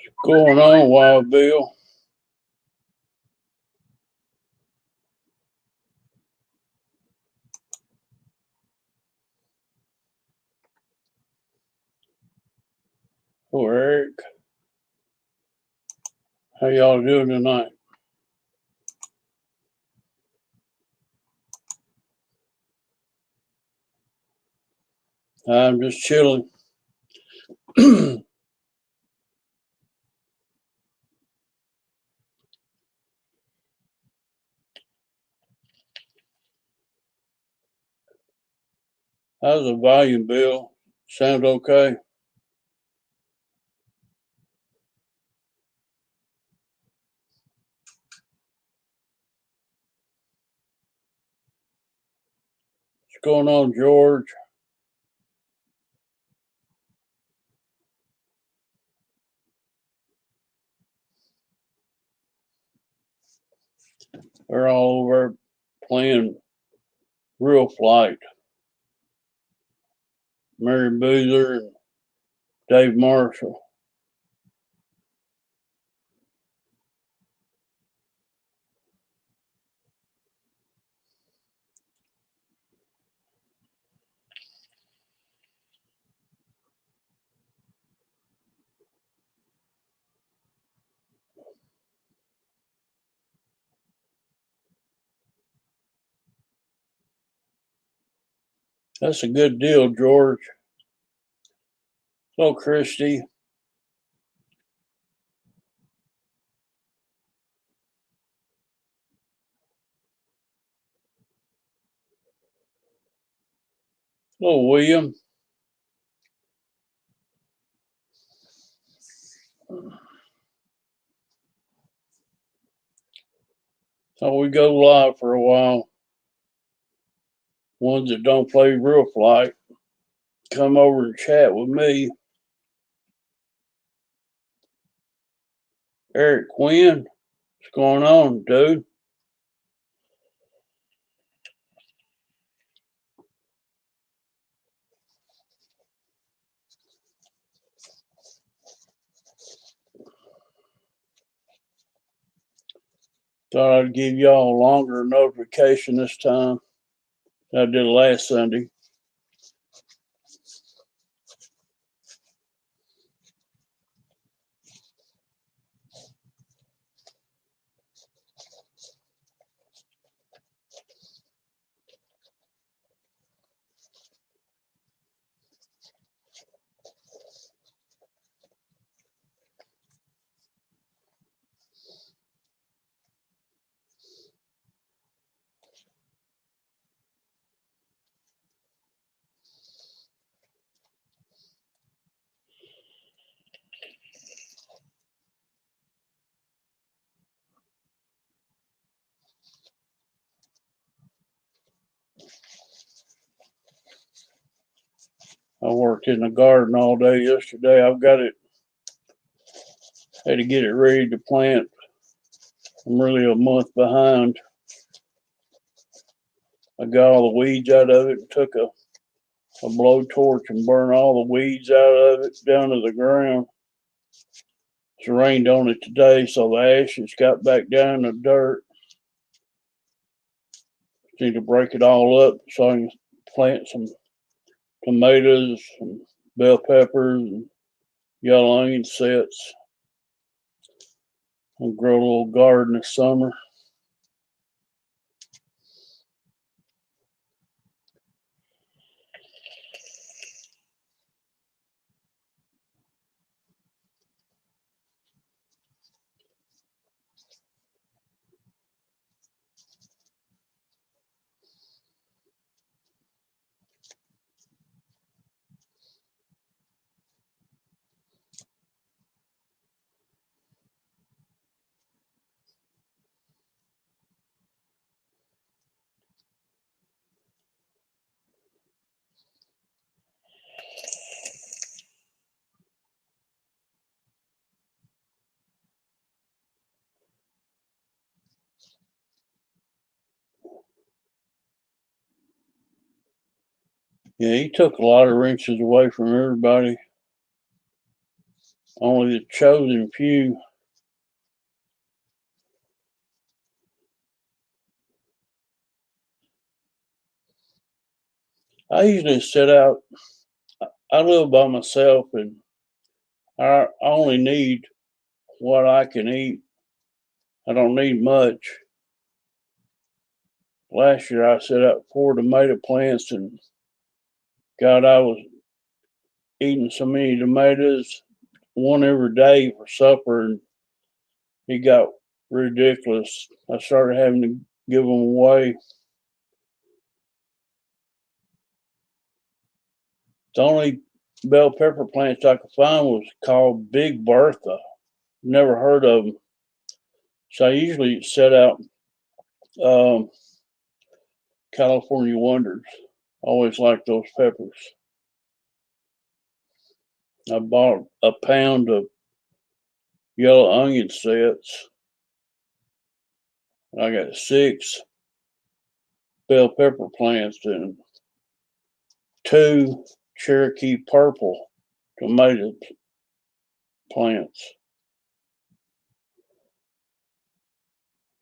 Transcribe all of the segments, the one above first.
Going on, Wild Bill? Oh, Eric. How y'all doing tonight? I'm just chilling. How's the volume, Bill? Sound okay? What's going on, George? They're all over playing Real Flight. Mary Boozer and Dave Marshall. That's a good deal, George. Hello, Christy. Hello, William. So we go live for a while. Ones that don't play Real Flight, come over and chat with me. Eric Quinn, what's going on, dude? Thought I'd give y'all a longer notification this time than I did last Sunday. I worked in the garden all day yesterday. I've got it, had to get it ready to plant. I'm really a month behind. I got all the weeds out of it and took a blowtorch and burned all the weeds out of it down to the ground. It's rained on it today, so the ashes got back down in the dirt. Need to break it all up so I can plant some tomatoes, some bell peppers, and yellow onion sets. I'll grow a little garden this summer. Yeah, he took a lot of wrenches away from everybody. only the chosen few. I usually set out, I live by myself and I only need what I can eat. I don't need much. Last year I set out 4 tomato plants and God, I was eating so many tomatoes, one every day for supper, and it got ridiculous. I started having to give them away. The only bell pepper plants I could find was called Big Bertha. Never heard of them. So I usually set out um, California Wonders. Always liked those peppers. I bought a pound of yellow onion sets. I got 6 bell pepper plants and 2 Cherokee purple tomato plants.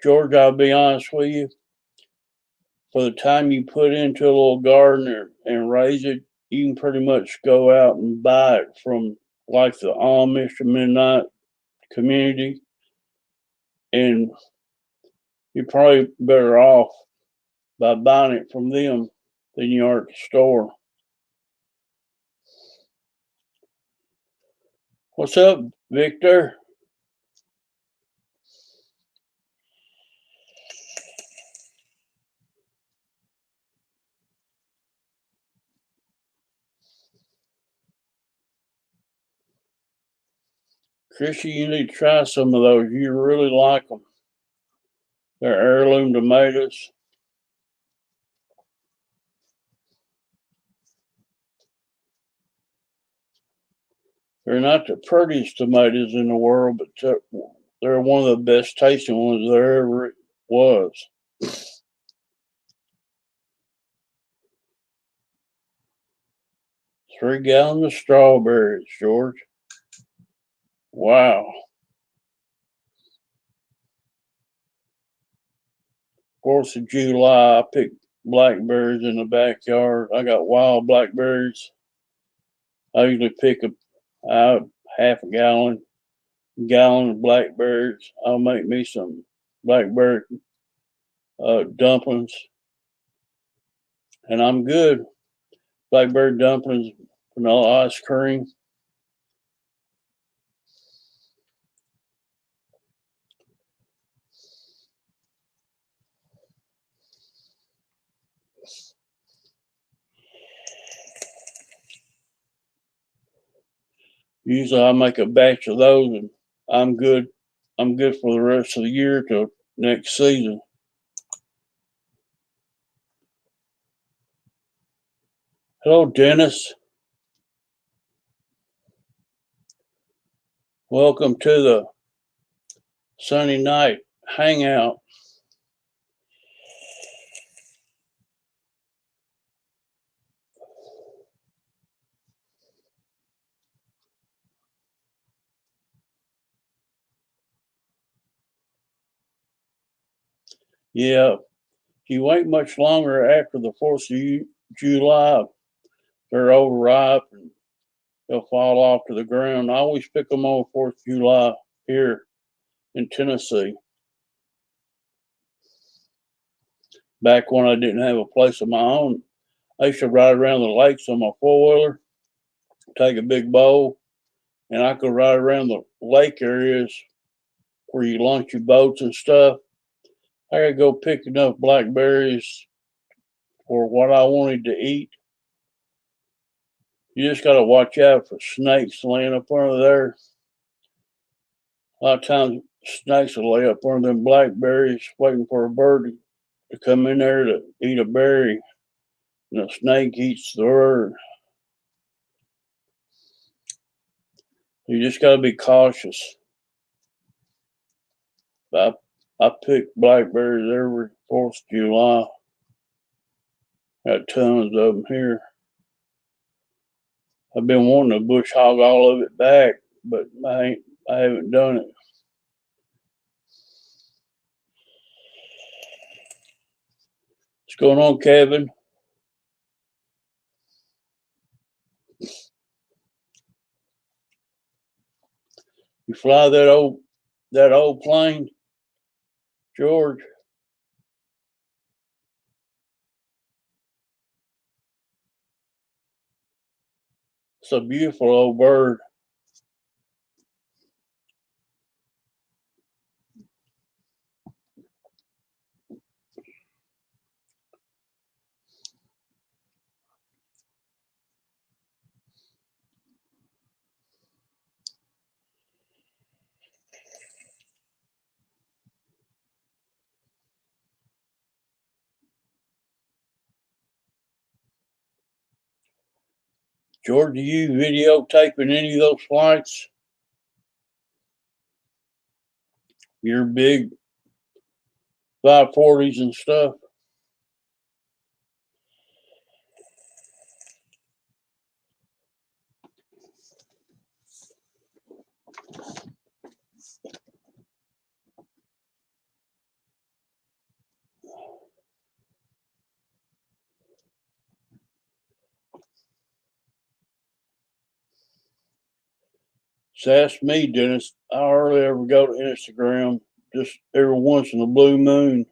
George, I'll be honest with you, for the time you put into a little garden and raise it, you can pretty much go out and buy it from like the Amish or Mennonite community, and you're probably better off by buying it from them than you are at the store. What's up, Victor? Chrissy, you need to try some of those. You really like them. They're heirloom tomatoes. They're not the prettiest tomatoes in the world, but they're one of the best tasting ones there ever was. 3 gallons of strawberries, George. Wow. 4th of July, I picked blackberries in the backyard. I got wild blackberries. I usually pick half a gallon of blackberries. I'll make me some blackberry dumplings, and I'm good. Blackberry dumplings, vanilla ice cream. Usually I make a batch of those and I'm good. I'm good for the rest of the year till next season. Hello, Dennis. Welcome to the Sunday night hangout. Yeah, if you wait much longer after the 4th of July, they're overripe and they'll fall off to the ground. I always pick them on 4th of July here in Tennessee. Back when I didn't have a place of my own, I used to ride around the lakes on my 4-wheeler, take a big bowl, and I could ride around the lake areas where you launch your boats and stuff. I could go pick enough blackberries for what I wanted to eat. You just got to watch out for snakes laying up under there. A lot of times, snakes will lay up under them blackberries waiting for a bird to come in there to eat a berry, and the snake eats the bird. You just got to be cautious. I, I pick blackberries every 4th of July. Got tons of them here. I've been wanting to bush hog all of it back. but I haven't done it. What's going on, Kevin? You fly that old plane, George? It's a beautiful old bird. George, are you videotaping any of those flights? Your big 540s and stuff? So ask me, Dennis. I hardly ever go to Instagram, just every once in a blue moon.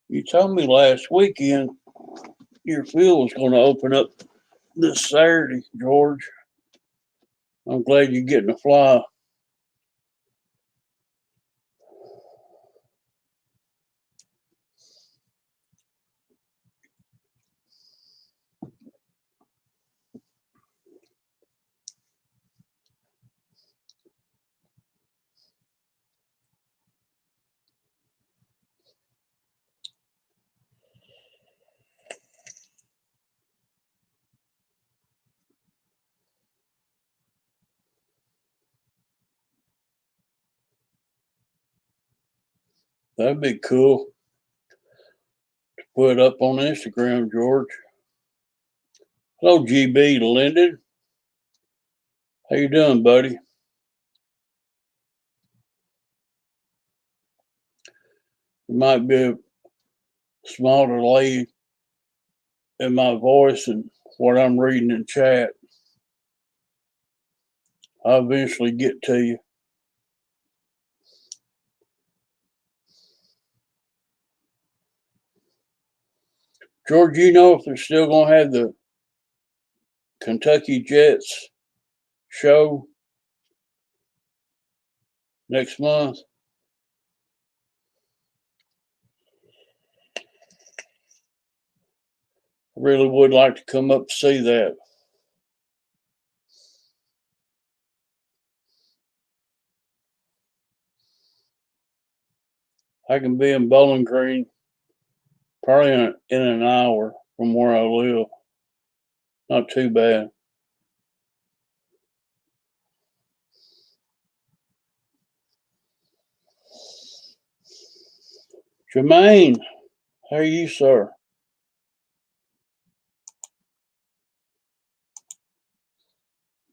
You told me last weekend your field was going to open up this Saturday, George. I'm glad you're getting to fly. That'd be cool to put up on Instagram, George. Hello, GB Linden. How you doing, buddy? There might be a small delay in my voice and what I'm reading in chat. I'll eventually get to you. George, you know if they're still going to have the Kentucky Jets show next month? I really would like to come up to see that. I can be in Bowling Green probably in an hour from where I live. Not too bad. Jermaine, how are you, sir?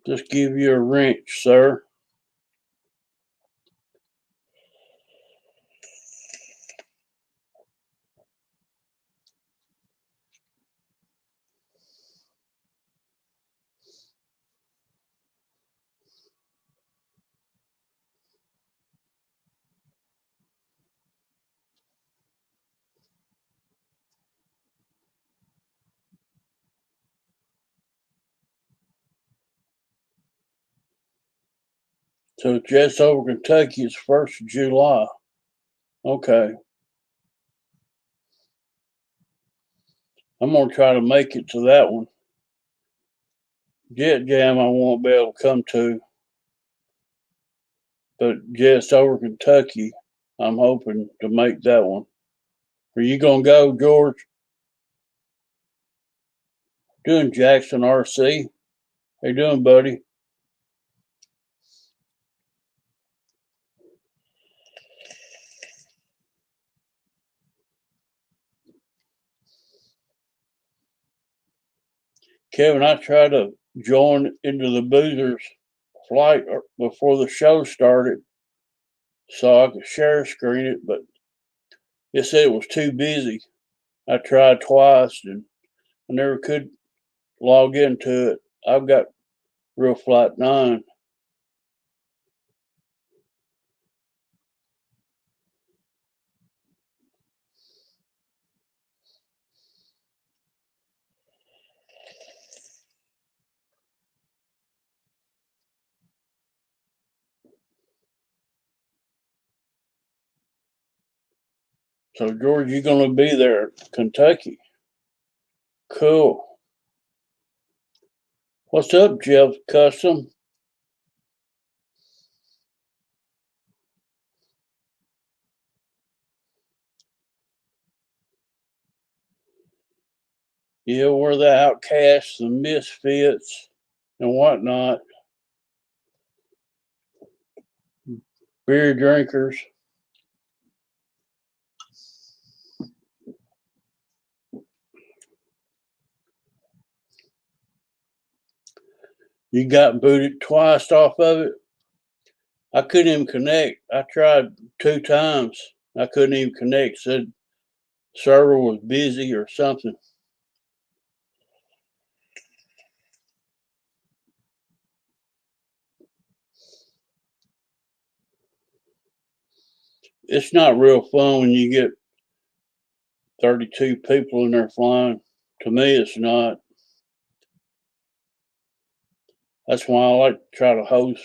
Just give you a wrench, sir. So Jets over Kentucky is 1st of July. Okay. I'm going to try to make it to that one. Jet Jam I won't be able to come to. But Jets over Kentucky, I'm hoping to make that one. Are you going to go, George? Doing Jackson RC. How you doing, buddy? Kevin, I tried to join into the Boozers flight before the show started so I could share screen it, but it said it was too busy. I tried twice and I never could log into it. I've got Real Flight 9. So, George, you're going to be there at Kentucky. Cool. What's up, Jeff Custom? Yeah, we're the outcasts, the misfits, and whatnot. Beer drinkers. You got booted twice off of it. I couldn't even connect. I tried 2 times. I couldn't even connect. Said server was busy or something. It's not real fun when you get 32 people in there flying. To me, it's not. That's why I like to try to host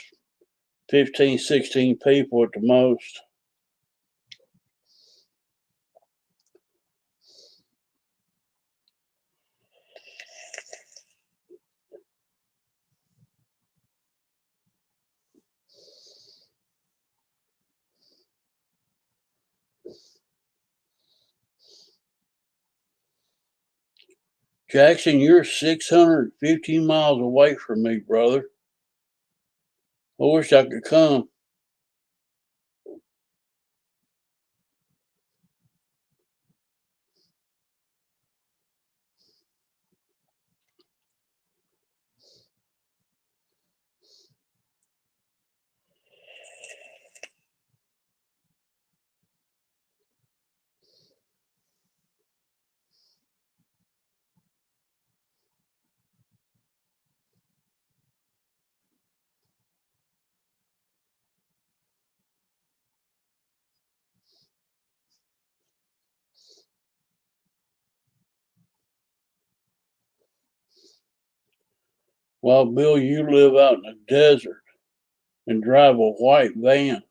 15, 16 people at the most. Jackson, you're 650 miles away from me, brother. I wish I could come. Well, Bill, you live out in the desert and drive a white van.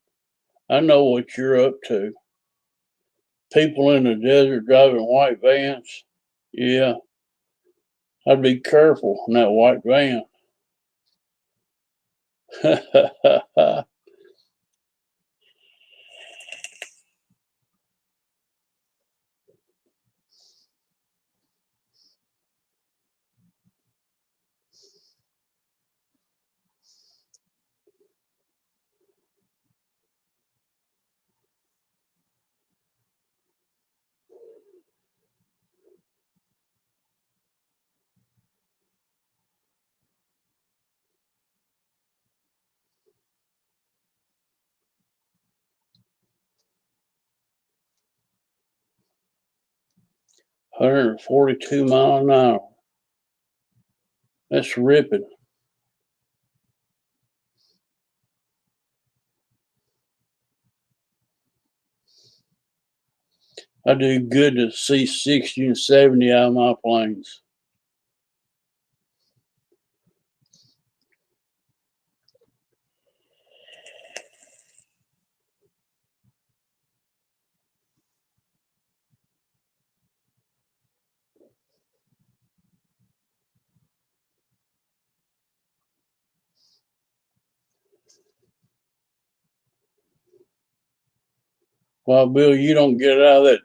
I know what you're up to. People in the desert driving white vans. Yeah, I'd be careful in that white van. 142 miles an hour. That's ripping. I do good to see 60 and 70 out of my planes. Well, Bill, you don't get out of that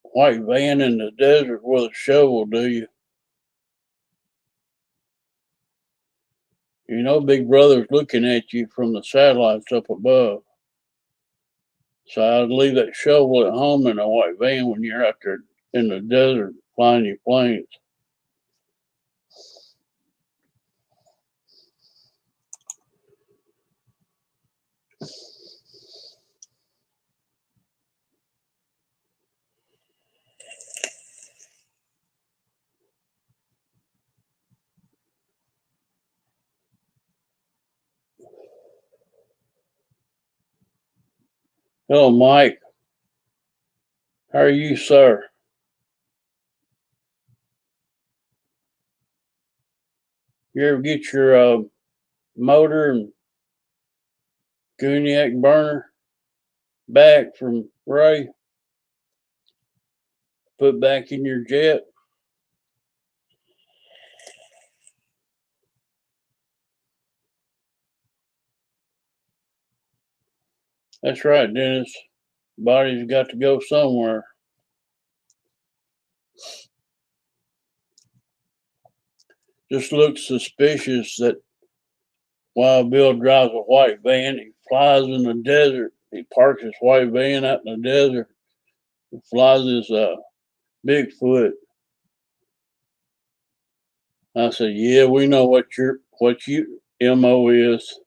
white van in the desert with a shovel, do you? You know, Big Brother's looking at you from the satellites up above. So I'd leave that shovel at home in a white van when you're out there in the desert flying your planes. Hello, Mike. How are you, sir? You ever get your motor and Gooniac burner back from Ray? Put back in your jet? That's right, Dennis. Body's got to go somewhere. Just looks suspicious that Wild Bill drives a white van. He flies in the desert. He parks his white van out in the desert. He flies his Bigfoot. I said, "Yeah, we know what you MO is."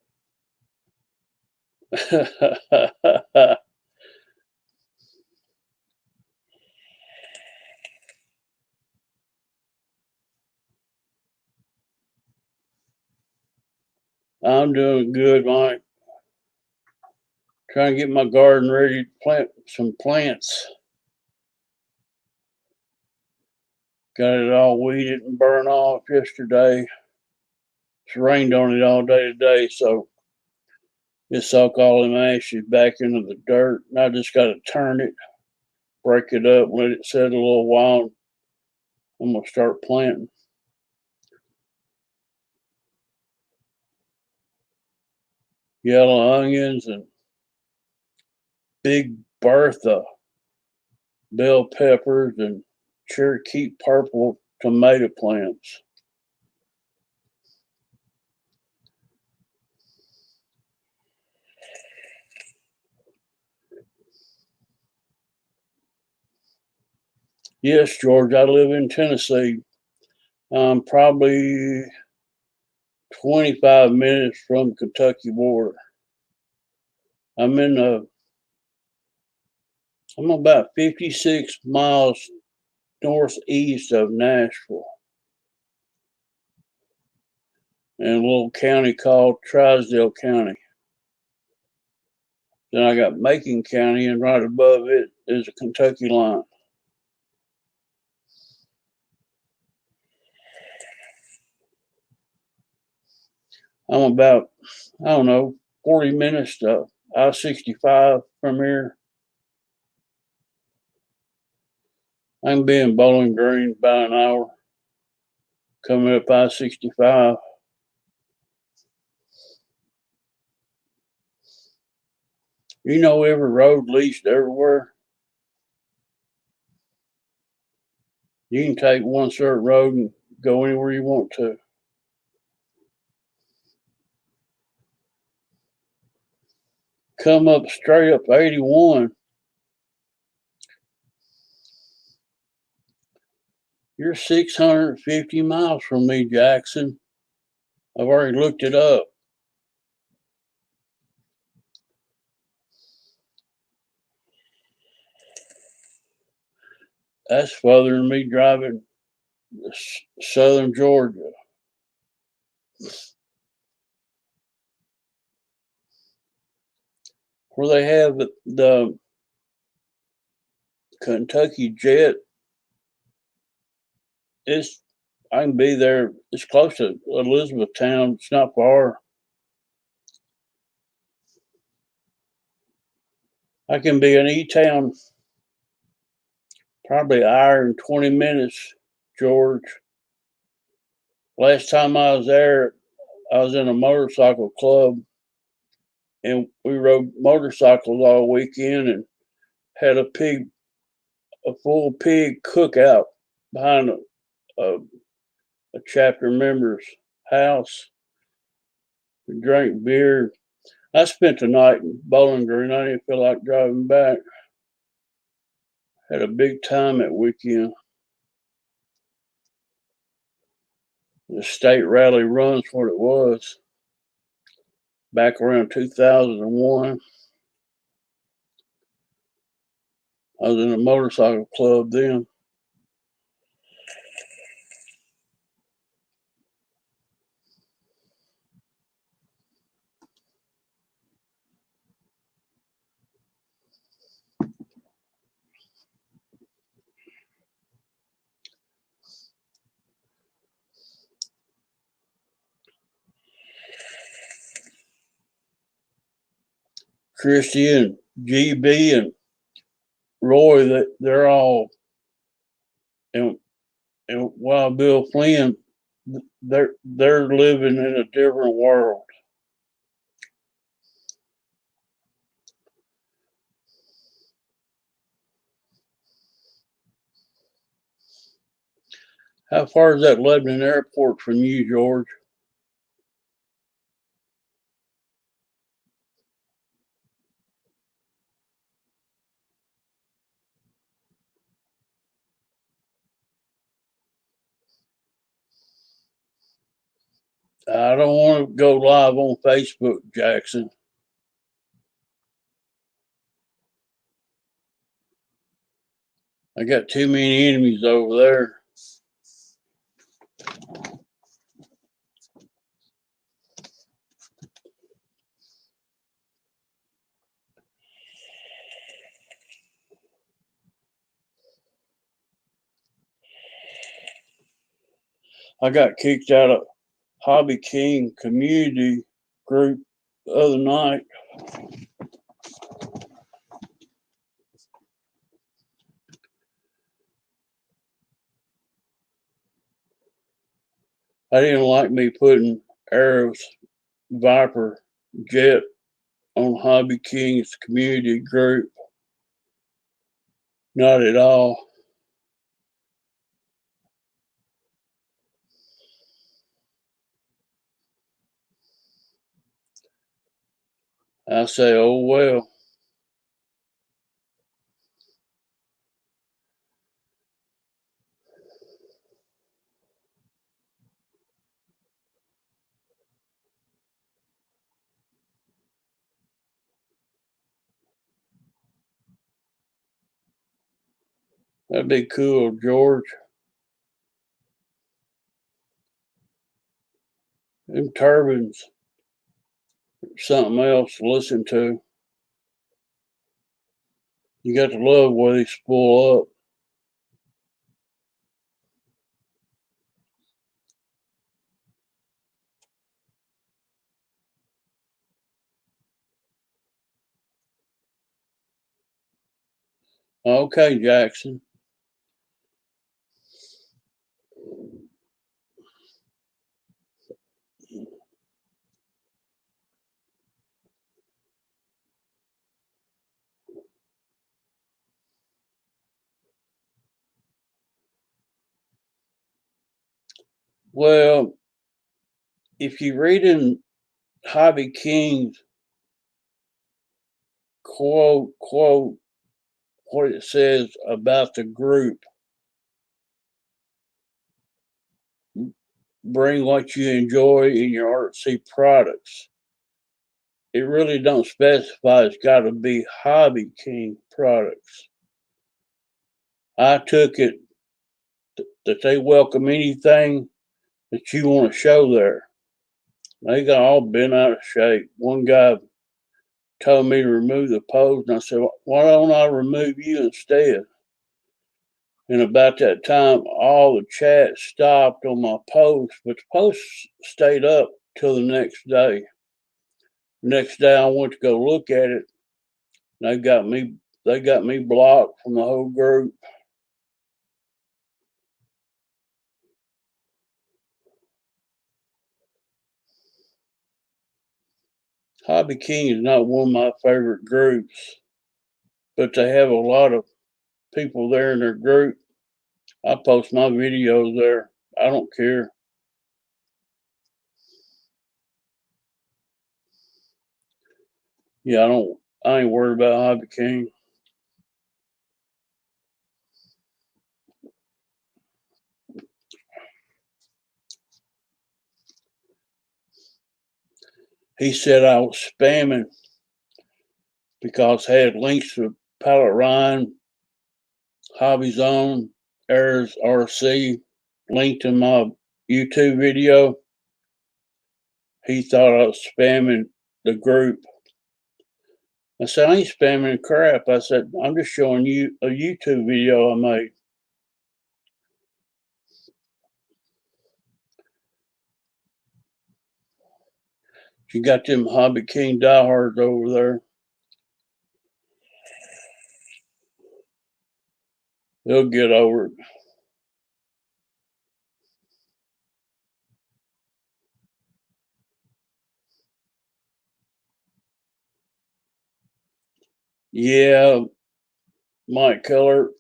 I'm doing good, Mike. Trying to get my garden ready to plant some plants. Got it all weeded and burned off yesterday. It's rained on it all day today, so it soaked all them ashes back into the dirt. And I just got to turn it, break it up, let it set a little while. I'm gonna start planting. Yellow onions and big Bertha bell peppers and Cherokee purple tomato plants. Yes, George, I live in Tennessee. I'm probably 25 minutes from Kentucky border. I'm in the I'm about 56 miles northeast of Nashville in a little county called Trisdale County. Then I got Macon County, and right above it is the Kentucky line. I'm about, I don't know, 40 minutes to I-65 from here. I can be in Bowling Green about an hour coming up I-65. You know, every road leads to everywhere. You can take one certain road and go anywhere you want to. Come up straight up 81. You're 650 miles from me, Jackson. I've already looked it up. That's further than me driving southern Georgia. Where they have the Kentucky Jet. It's I can be there. It's close to Elizabethtown. It's not far. I can be in E-Town probably an hour and 20 minutes, George. Last time I was there, I was in a motorcycle club, and we rode motorcycles all weekend and had a full pig cookout behind a, a chapter member's house. We drank beer. I spent the night in Bowling Green. I didn't feel like driving back. Had a big time that weekend. The state rally run's what it was back around 2001. I was in a motorcycle club then. Christy and GB and Roy, that they're all, and Wild Bill Flynn, they're living in a different world. How far is that Lebanon airport from you, George? I don't want to go live on Facebook, Jackson. I got too many enemies over there. I got kicked out of Hobby King community group the other night. I didn't like me putting Arrow's Viper jet on Hobby King's community group. Not at all. I say, oh well. That'd be cool, George. Them turbines, something else to listen to. You got to love where they spool up. Okay, Jackson. Well, if you read in Hobby King's quote, what it says about the group, bring what you enjoy in your artsy products. It really don't specify it's got to be Hobby King products. I took it that they welcome anything that you want to show there. They got all bent out of shape. One guy told me to remove the pose, and I said, why don't I remove you instead? And about that time, all the chat stopped on my post, but the post stayed up till the next day. Next day, I went to go look at it. And they got me blocked from the whole group. Hobby King is not one of my favorite groups, but they have a lot of people there in their group. I post my videos there. I don't care. Yeah, I ain't worried about Hobby King. He said I was spamming because I had links to Palette Ryan, Hobby Zone, Airs RC, linked in my YouTube video. He thought I was spamming the group. I said, I ain't spamming crap. I said, I'm just showing you a YouTube video I made. You got them Hobby King diehards over there. They'll get over it. Yeah, Mike Keller,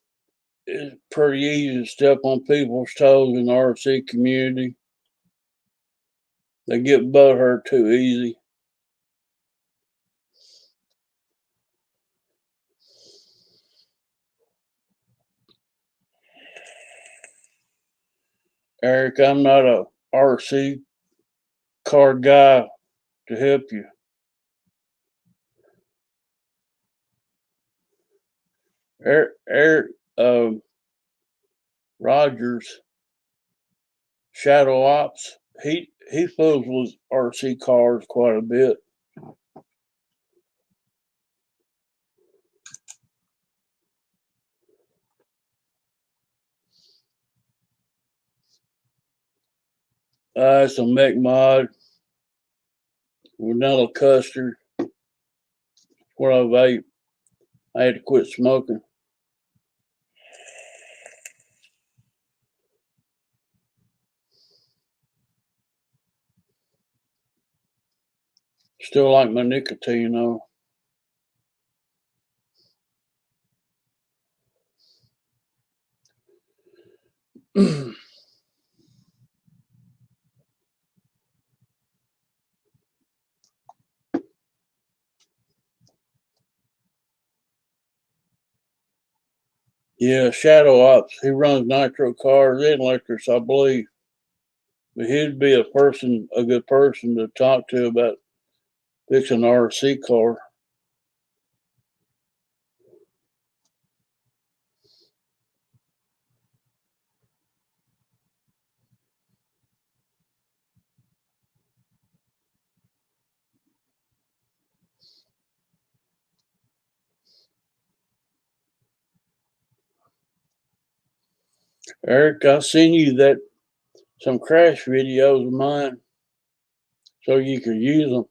it's pretty easy to step on people's toes in the RC community. They get butthurt too easy. Eric, I'm not a RC car guy to help you. Eric Rogers, Shadow Ops, he fools with RC cars quite a bit. It's a mech mod with vanilla custard. What I vape. I had to quit smoking. Still like my nicotine though. Yeah, Shadow Ops. He runs nitro cars and electrics, I believe. But he'd be a good person to talk to about fixing an RC car. Eric, I seen you that some crash videos of mine so you could use them.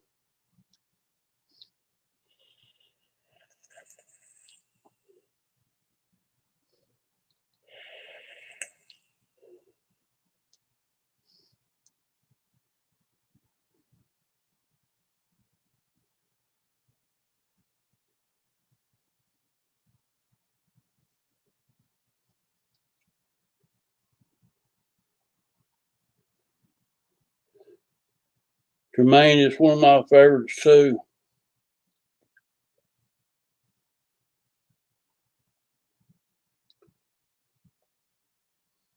Jermaine is one of my favorites too.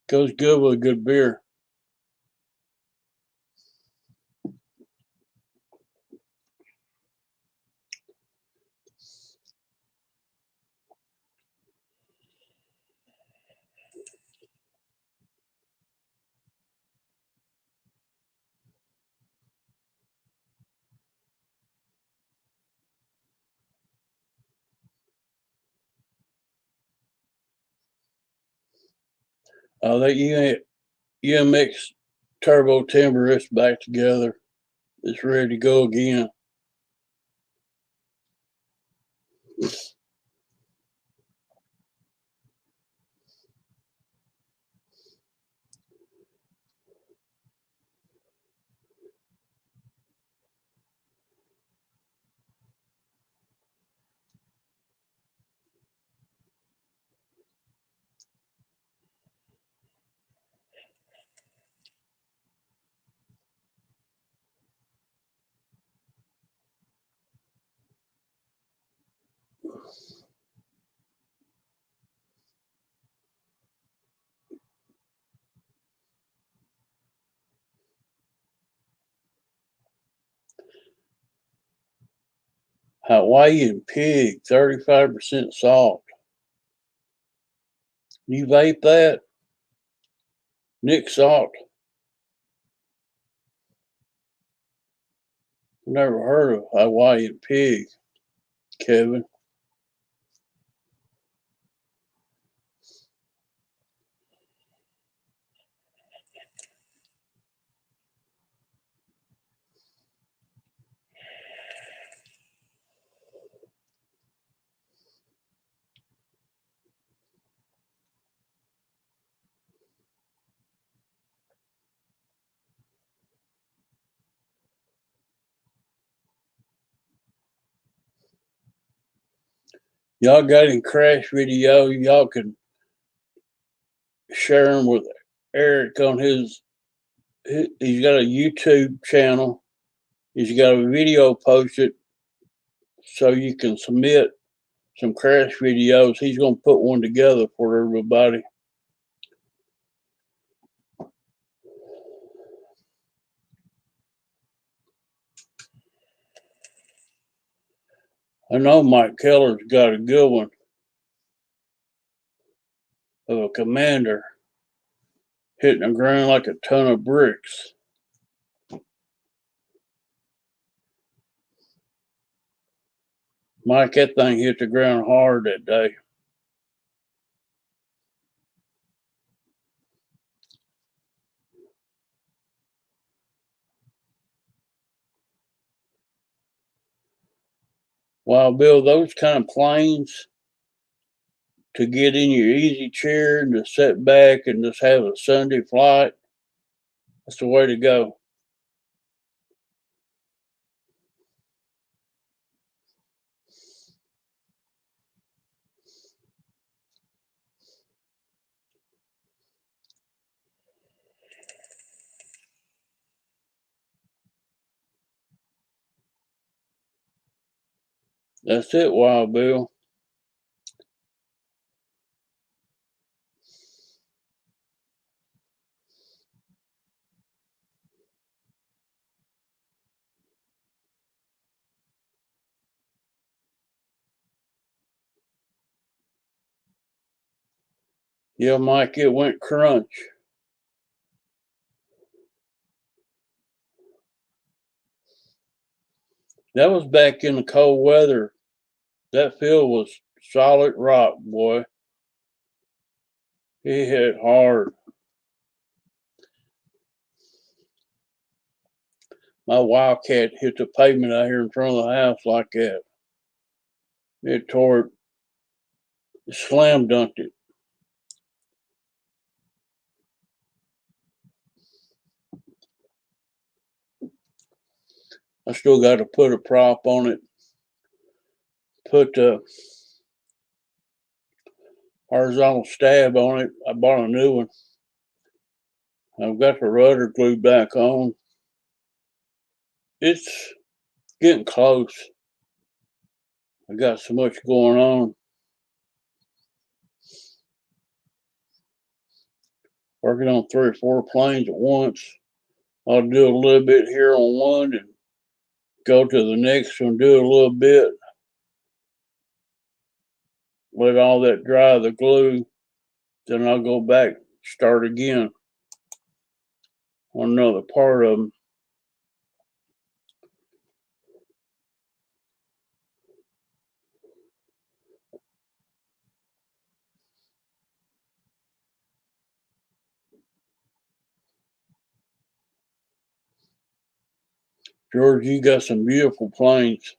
Goes good with a good beer. That UMX turbo timber is back together. It's ready to go again. Hawaiian pig, 35% salt. You vape that? Nick Salt. Never heard of Hawaiian pig, Kevin. Y'all got any crash video? Y'all can share them with Eric on his. He's got a YouTube channel. He's got a video posted, so you can submit some crash videos. He's gonna put one together for everybody. I know Mike Keller's got a good one of a commander hitting the ground like a ton of bricks. Mike, that thing hit the ground hard that day. Wow, Bill, those kind of planes, to get in your easy chair and to sit back and just have a Sunday flight, that's the way to go. That's it, Wild Bill. Yeah, Mike, it went crunch. That was back in the cold weather. That field was solid rock, boy. He hit hard. My Wildcat hit the pavement out here in front of the house like that. It tore it, slam dunked it. I still got to put a prop on it. Put the horizontal stab on it. I bought a new one. I've got the rudder glued back on. It's getting close. I got so much going on. Working on 3 or 4 planes at once. I'll do a little bit here on one and go to the next one, do a little bit. Let all that dry, the glue. Then I'll go back, start again on another part of them. George, you got some beautiful planes.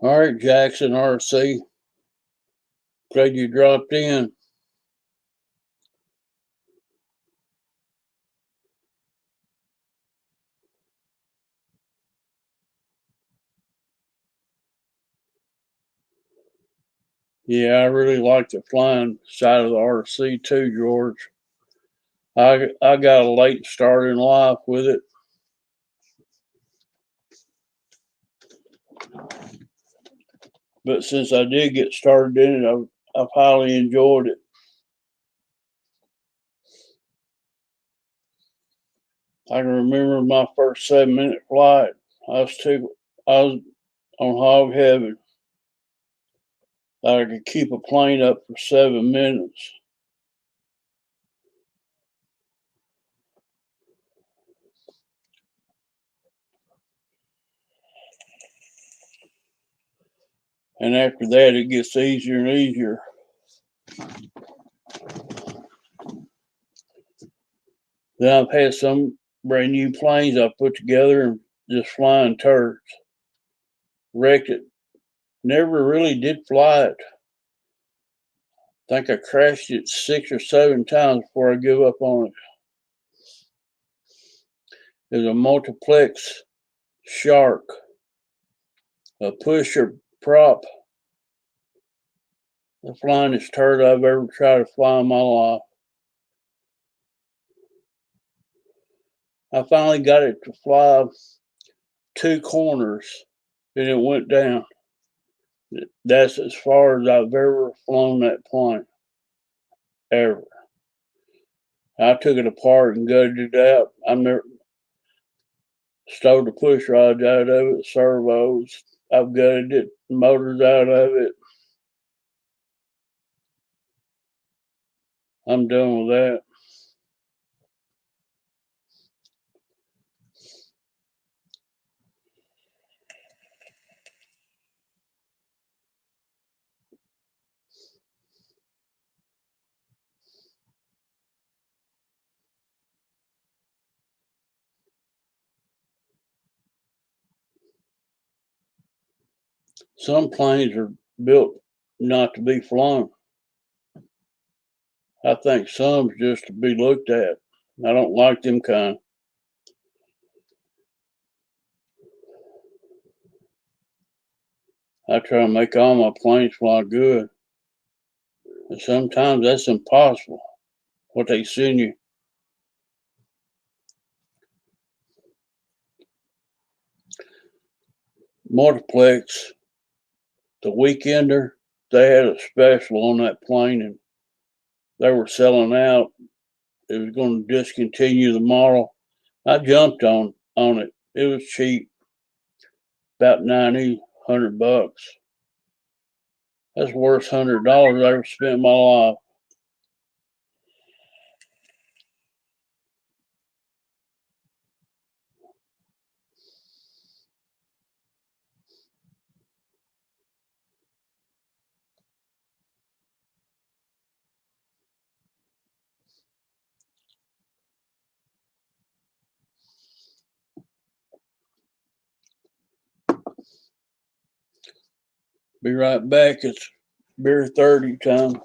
All right, Jackson RC. Glad you dropped in. Yeah, I really like the flying side of the RC too, George. I got a late start in life with it. But since I did get started in it, I've highly enjoyed it. I can remember my first 7-minute flight. I was on hog heaven. I could keep a plane up for 7 minutes. And after that, it gets easier and easier. Then I've had some brand new planes I put together and just flying turds. Wrecked it. Never really did fly it. I think I crashed it 6 or 7 times before I give up on it. It was a multiplex shark, a pusher prop, the flyingest turd I've ever tried to fly in my life. I finally got it to fly 2 corners and it went down. That's as far as I've ever flown that plane, ever. I took it apart and gutted it out. I never stole the push rods out of it, servos. I've gutted it, motors out of it. I'm done with that. Some planes are built not to be flown. I think some's just to be looked at. I don't like them kind. I try to make all my planes fly good. And sometimes that's impossible, what they send you. Multiplex, the Weekender, they had a special on that plane and they were selling out. It was going to discontinue the model. I jumped on it. It was cheap, about 90, $100. That's the worst $100 I ever spent in my life. Be right back. It's beer 30 time.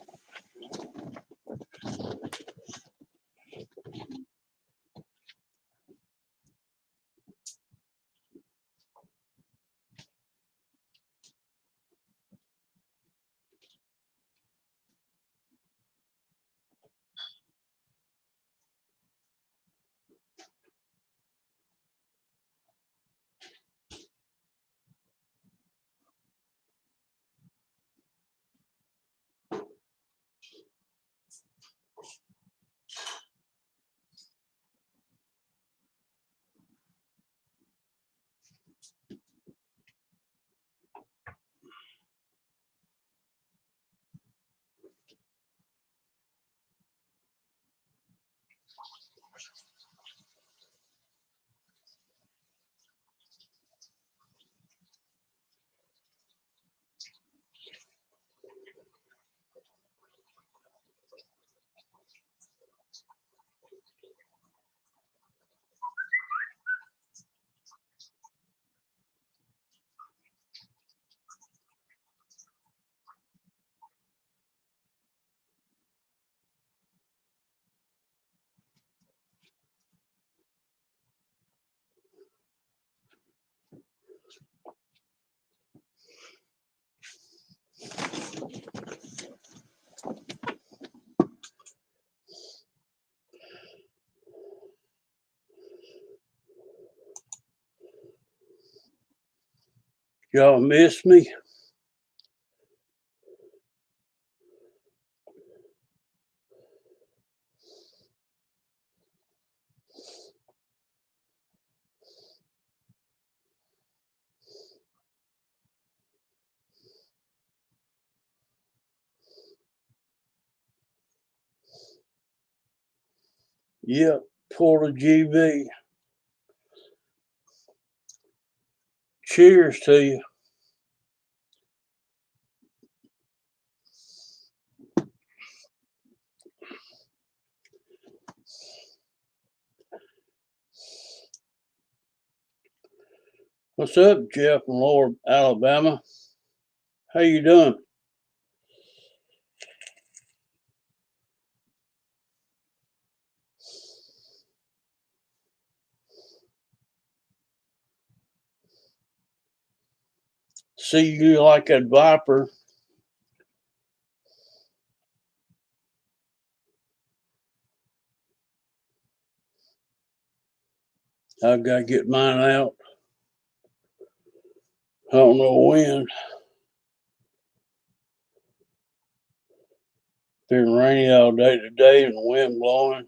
Y'all miss me? Yep, Porta GV. Cheers to you. What's up, Jeff from Lower Alabama? How you doing? See, you like that Viper. I gotta get mine out. I don't know when. Been rainy all day today and the wind blowing.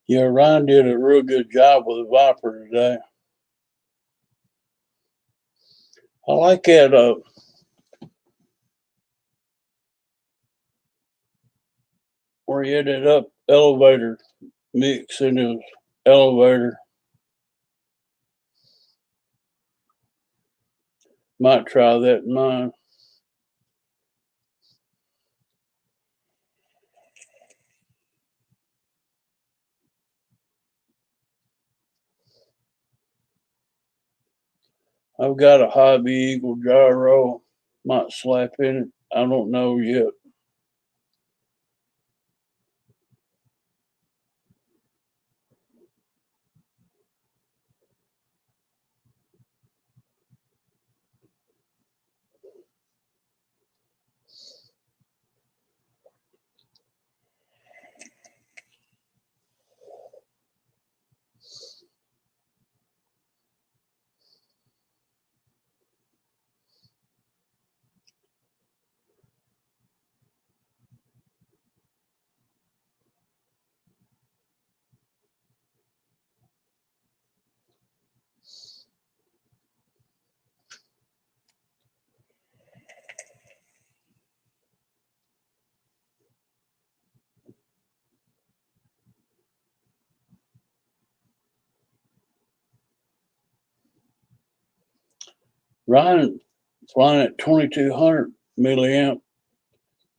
Yeah, Ryan did a real good job with the Viper today. I like that where he had that up elevator mix in his elevator. Might try that in mine. I've got a Hobby Eagle gyro. Might slap in it. I don't know yet. Ryan flying at 2200 milliamp.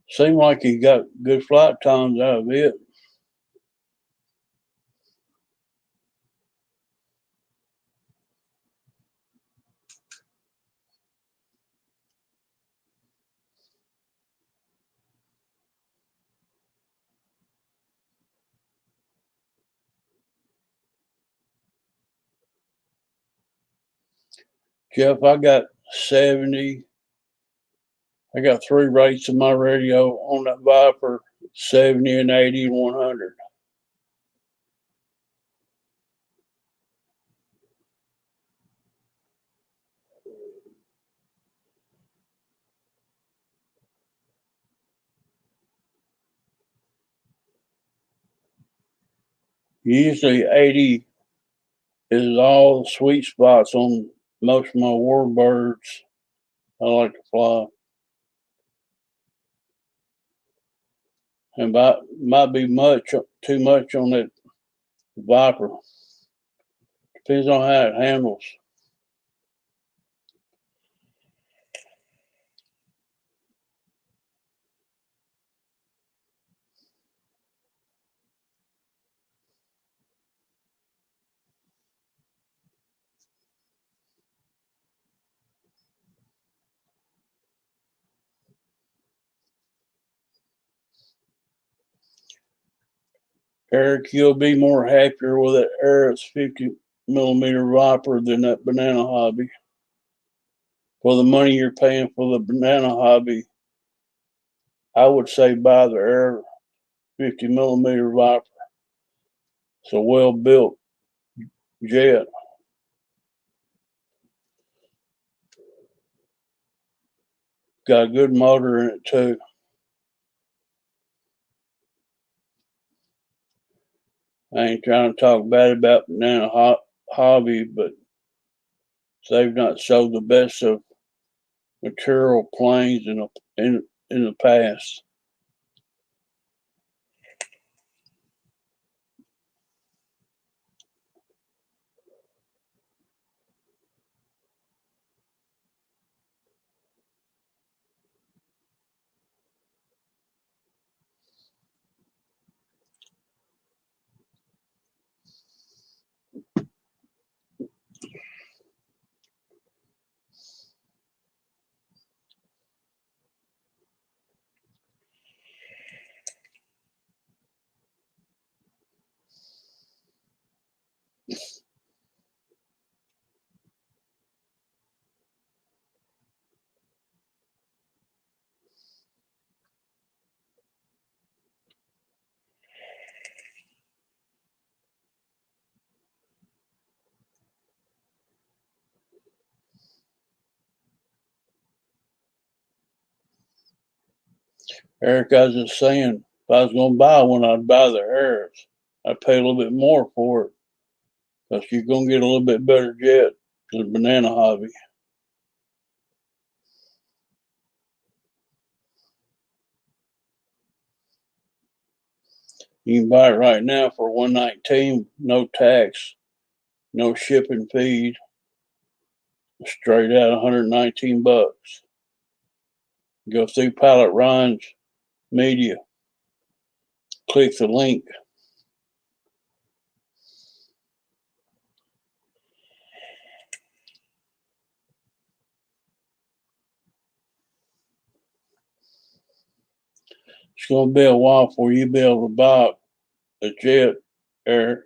Seemed like he got good flight times out of it. Jeff, I got 70. I got 3 rates in my radio on that Viper, 70 and 80 and 100. Usually 80 is all the sweet spots on most of my warbirds I like to fly. And might be too much on that Viper. Depends on how it handles. Eric, you'll be more happier with that Eric's 50mm Viper than that Banana Hobby. For the money you're paying for the Banana Hobby, I would say buy the Air 50mm Viper. It's a well-built jet. Got a good motor in it too. I ain't trying to talk bad about Banana Hobby, but they've not sold the best of material planes in the past. Eric, I was just saying, if I was going to buy one, I'd buy the Harris. I'd pay a little bit more for it because you're going to get a little bit better jet than Banana Hobby. You can buy it right now for $119, no tax, no shipping fees, straight out $119. Go through Pilot Ryan's Media, click the link. It's going to be a while before you be able to buy a jet, Eric.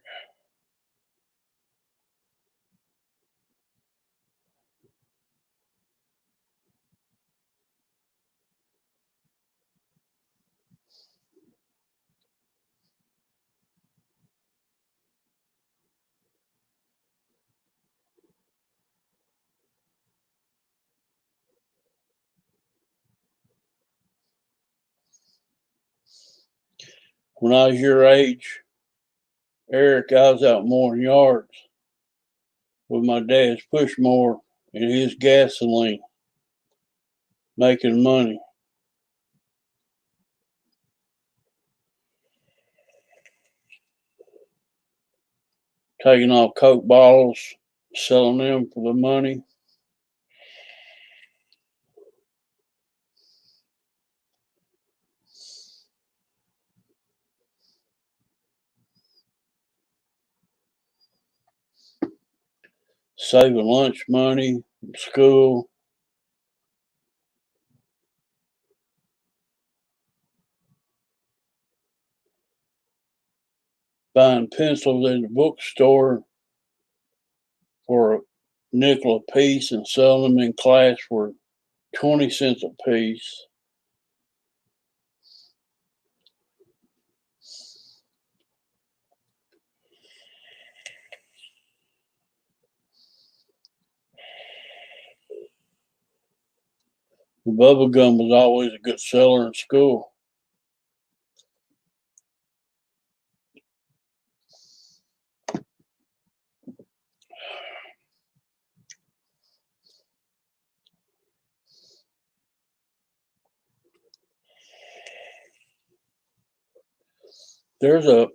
When I was your age, Eric, I was out mowing yards with my dad's push mower and his gasoline, making money. Taking off Coke bottles, selling them for the money. Saving lunch money from school. Buying pencils in the bookstore for a nickel a piece and selling them in class for 20 cents a piece. Bubble gum was always a good seller in school. There's a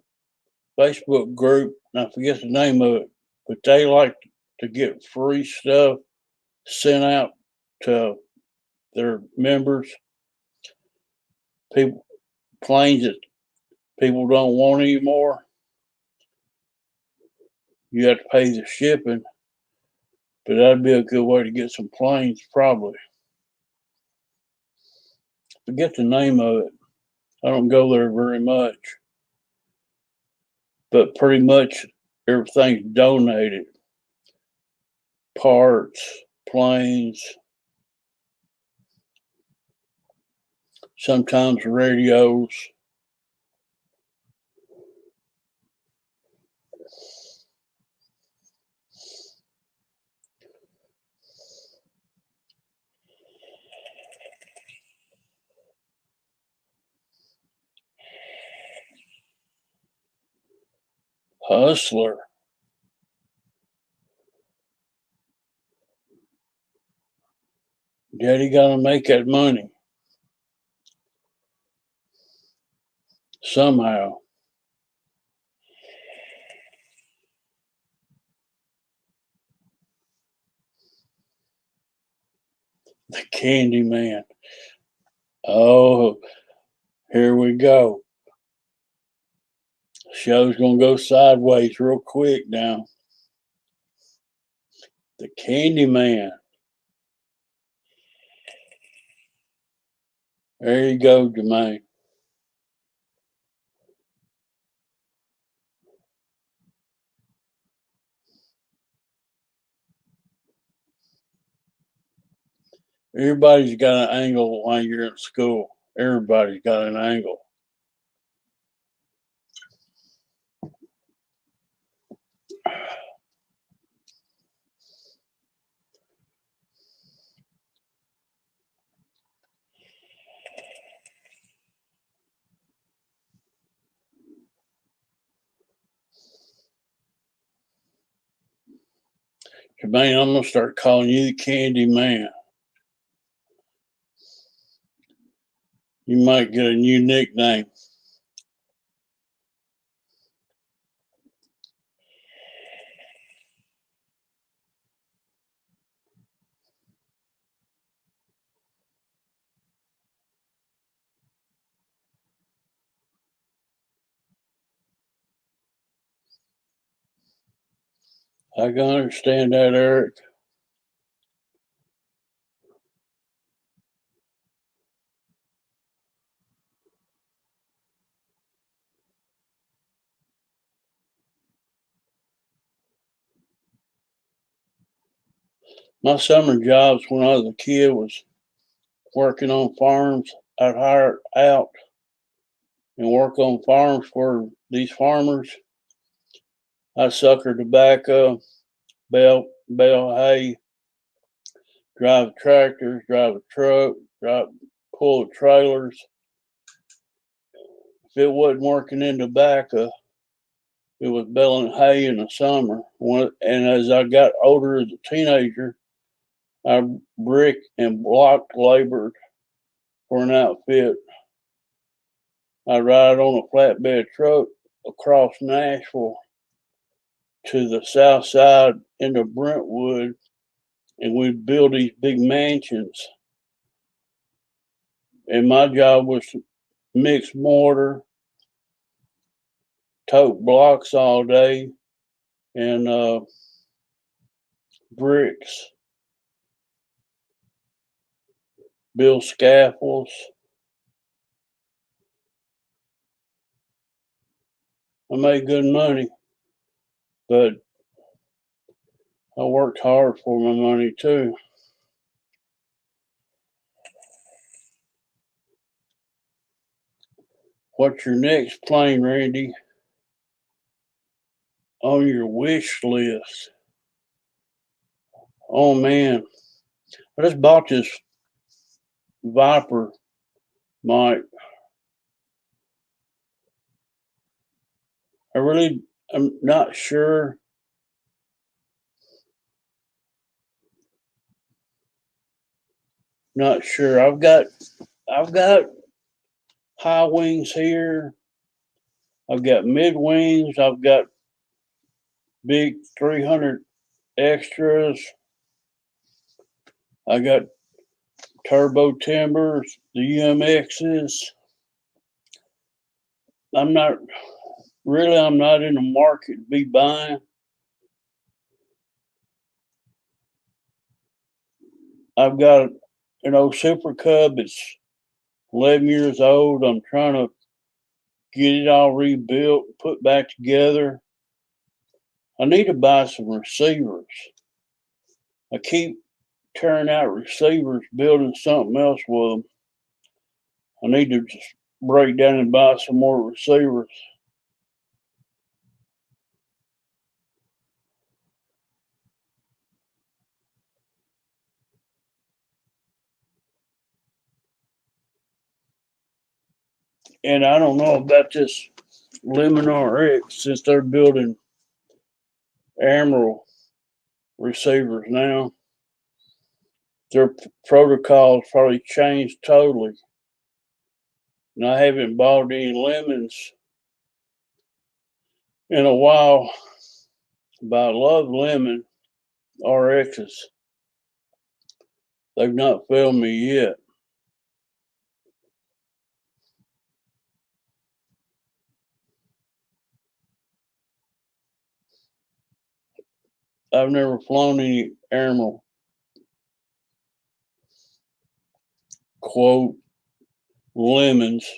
Facebook group, and I forget the name of it, but they like to get free stuff sent out to their members. People, planes that people don't want anymore. You have to pay the shipping, but that'd be a good way to get some planes, probably. Forget the name of it. I don't go there very much. but pretty much everything's donated. Parts, planes, sometimes radios. Hustler. Daddy gotta make that money somehow. The Candy Man. Oh, here we go. Show's gonna go sideways real quick now. The Candy Man. There you go, Jermaine. Everybody's got an angle while you're in school. Everybody's got an angle. Jermaine, I'm gonna start calling you the Candy Man. You might get a new nickname. I can understand that, Eric. My summer jobs when I was a kid was working on farms. I'd hire out and work on farms for these farmers. I'd sucker tobacco, bale hay, drive tractors, drive a truck, pull trailers. If it wasn't working in tobacco, it was baling hay in the summer. And as I got older as a teenager, I brick and block labored for an outfit. I ride on a flatbed truck across Nashville to the south side into Brentwood, and we'd build these big mansions. And my job was to mix mortar, tote blocks all day, and bricks, build scaffolds. I made good money, but I worked hard for my money too. What's your next plane, Randy, on your wish list? Oh man, I just bought this Viper mic. I'm not sure. Not sure. I've got high wings here. I've got mid wings. I've got big 300 extras. I got turbo timbers, the UMXs. I'm not in the market to be buying. I've got an old Super Cub. It's 11 years old. I'm trying to get it all rebuilt, put back together. I need to buy some receivers. I keep tearing out receivers, building something else with them. I need to just break down and buy some more receivers. And I don't know about this Lemon RX since they're building Emerald receivers now. Their protocols probably changed totally. And I haven't bought any lemons in a while, but I love lemon RXs. They've not failed me yet. I've never flown any Emerald quote lemons.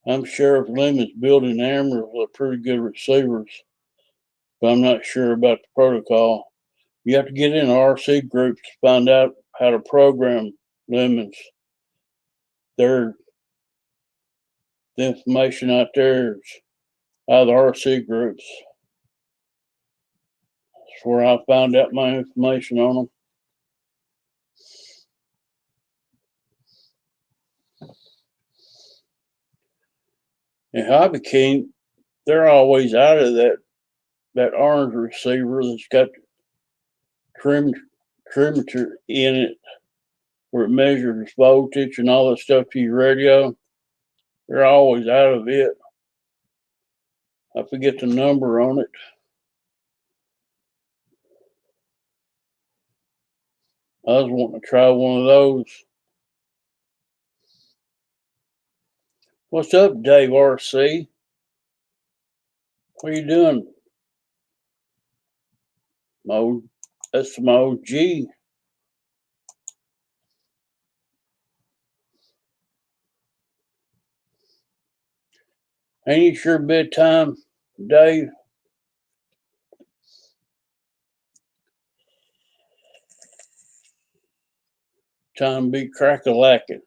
I'm sure if Lemon's building Emeralds are pretty good receivers, but I'm not sure about the protocol. You have to get in RC groups to find out how to program lemons. The information out there is out of the RC groups. That's where I found out my information on them. And Hobby King, they're always out of that orange receiver that's got thermometer in it where it measures voltage and all that stuff to your radio. They're always out of it. I forget the number on it. I was wanting to try one of those. What's up, Dave RC? What are you doing? That's my OG. Ain't it your bedtime, Dave? Time to be crack-a-lacking.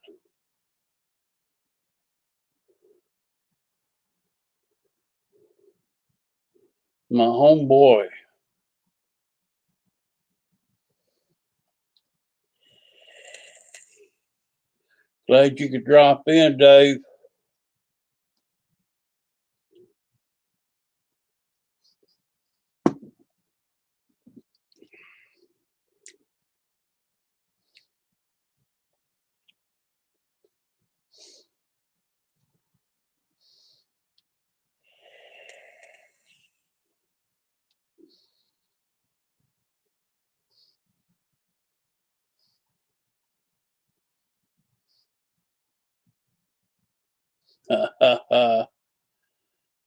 My homeboy. Glad you could drop in, Dave.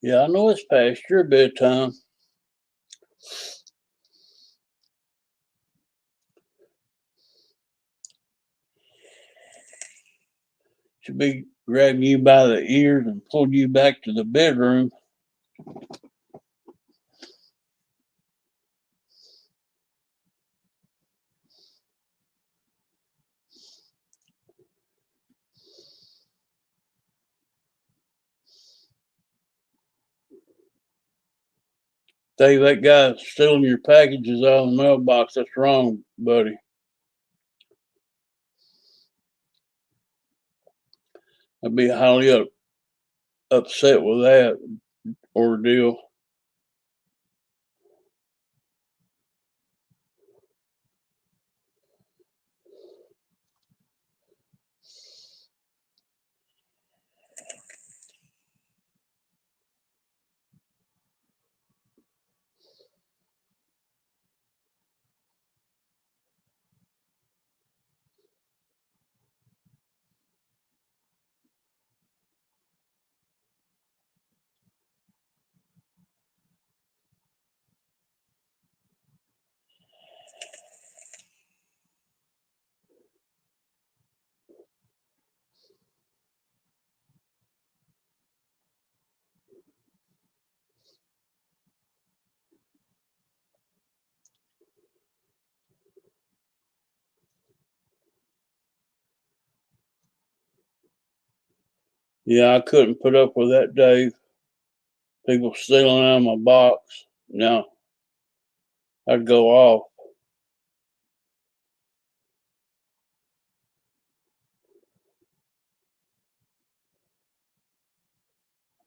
Yeah, I know it's past your bedtime. Should be grabbing you by the ears and pulling you back to the bedroom. Dave, that guy stealing your packages out of the mailbox. That's wrong, buddy. I'd be highly upset with that ordeal. Yeah, I couldn't put up with that, Dave. People stealing out of my box. No, I'd go off.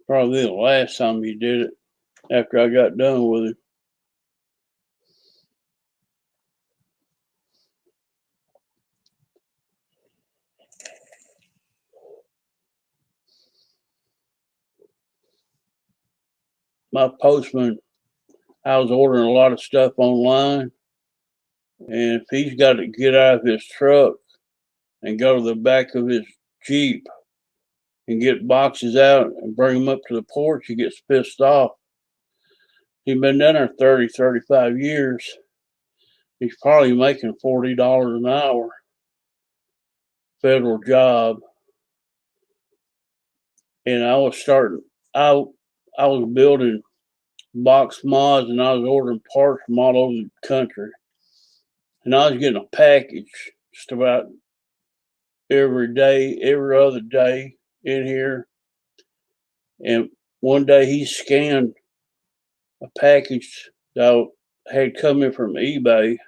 Probably the last time he did it after I got done with him. My postman, I was ordering a lot of stuff online, and if he's got to get out of his truck and go to the back of his Jeep and get boxes out and bring them up to the porch, he gets pissed off. He's been down there 30, 35 years. He's probably making $40 an hour. Federal job. And I was I was building box mods, and I was ordering parts from all over the country. And I was getting a package just about every day, every other day in here. And one day he scanned a package that had come in from eBay.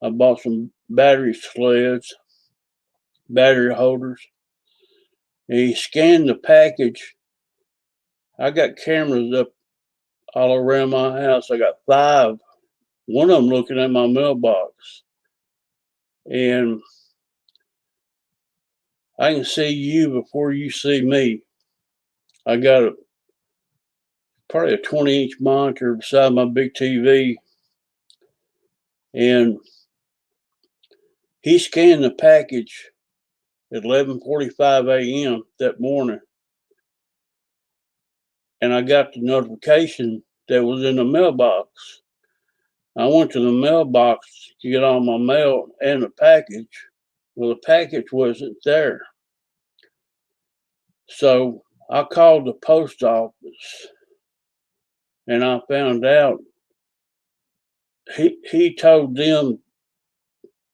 I bought some battery sleds, battery holders, and he scanned the package. I got cameras up all around my house. I got 5. One of them looking at my mailbox. And I can see you before you see me. I got probably a 20-inch monitor beside my big TV. And he scanned the package at 11:45 a.m. that morning. And I got the notification that was in the mailbox. I went to the mailbox to get all my mail and the package. Well, the package wasn't there. So I called the post office, and I found out he told them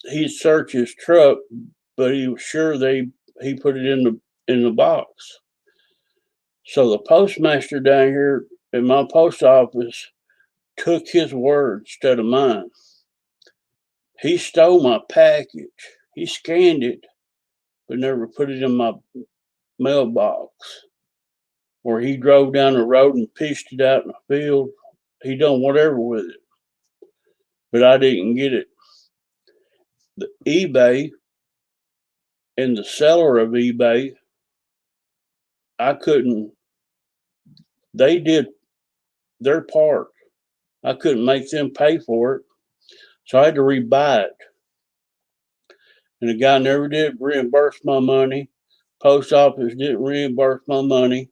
he'd search his truck, but he was sure he put it in the box. So the postmaster down here at my post office took his word instead of mine. He stole my package. He scanned it, but never put it in my mailbox. Or he drove down the road and pitched it out in the field. He done whatever with it. But I didn't get it. The eBay and the seller of eBay, I couldn't, they did their part. I couldn't make them pay for it. So I had to rebuy it. And the guy never did reimburse my money. Post office didn't reimburse my money.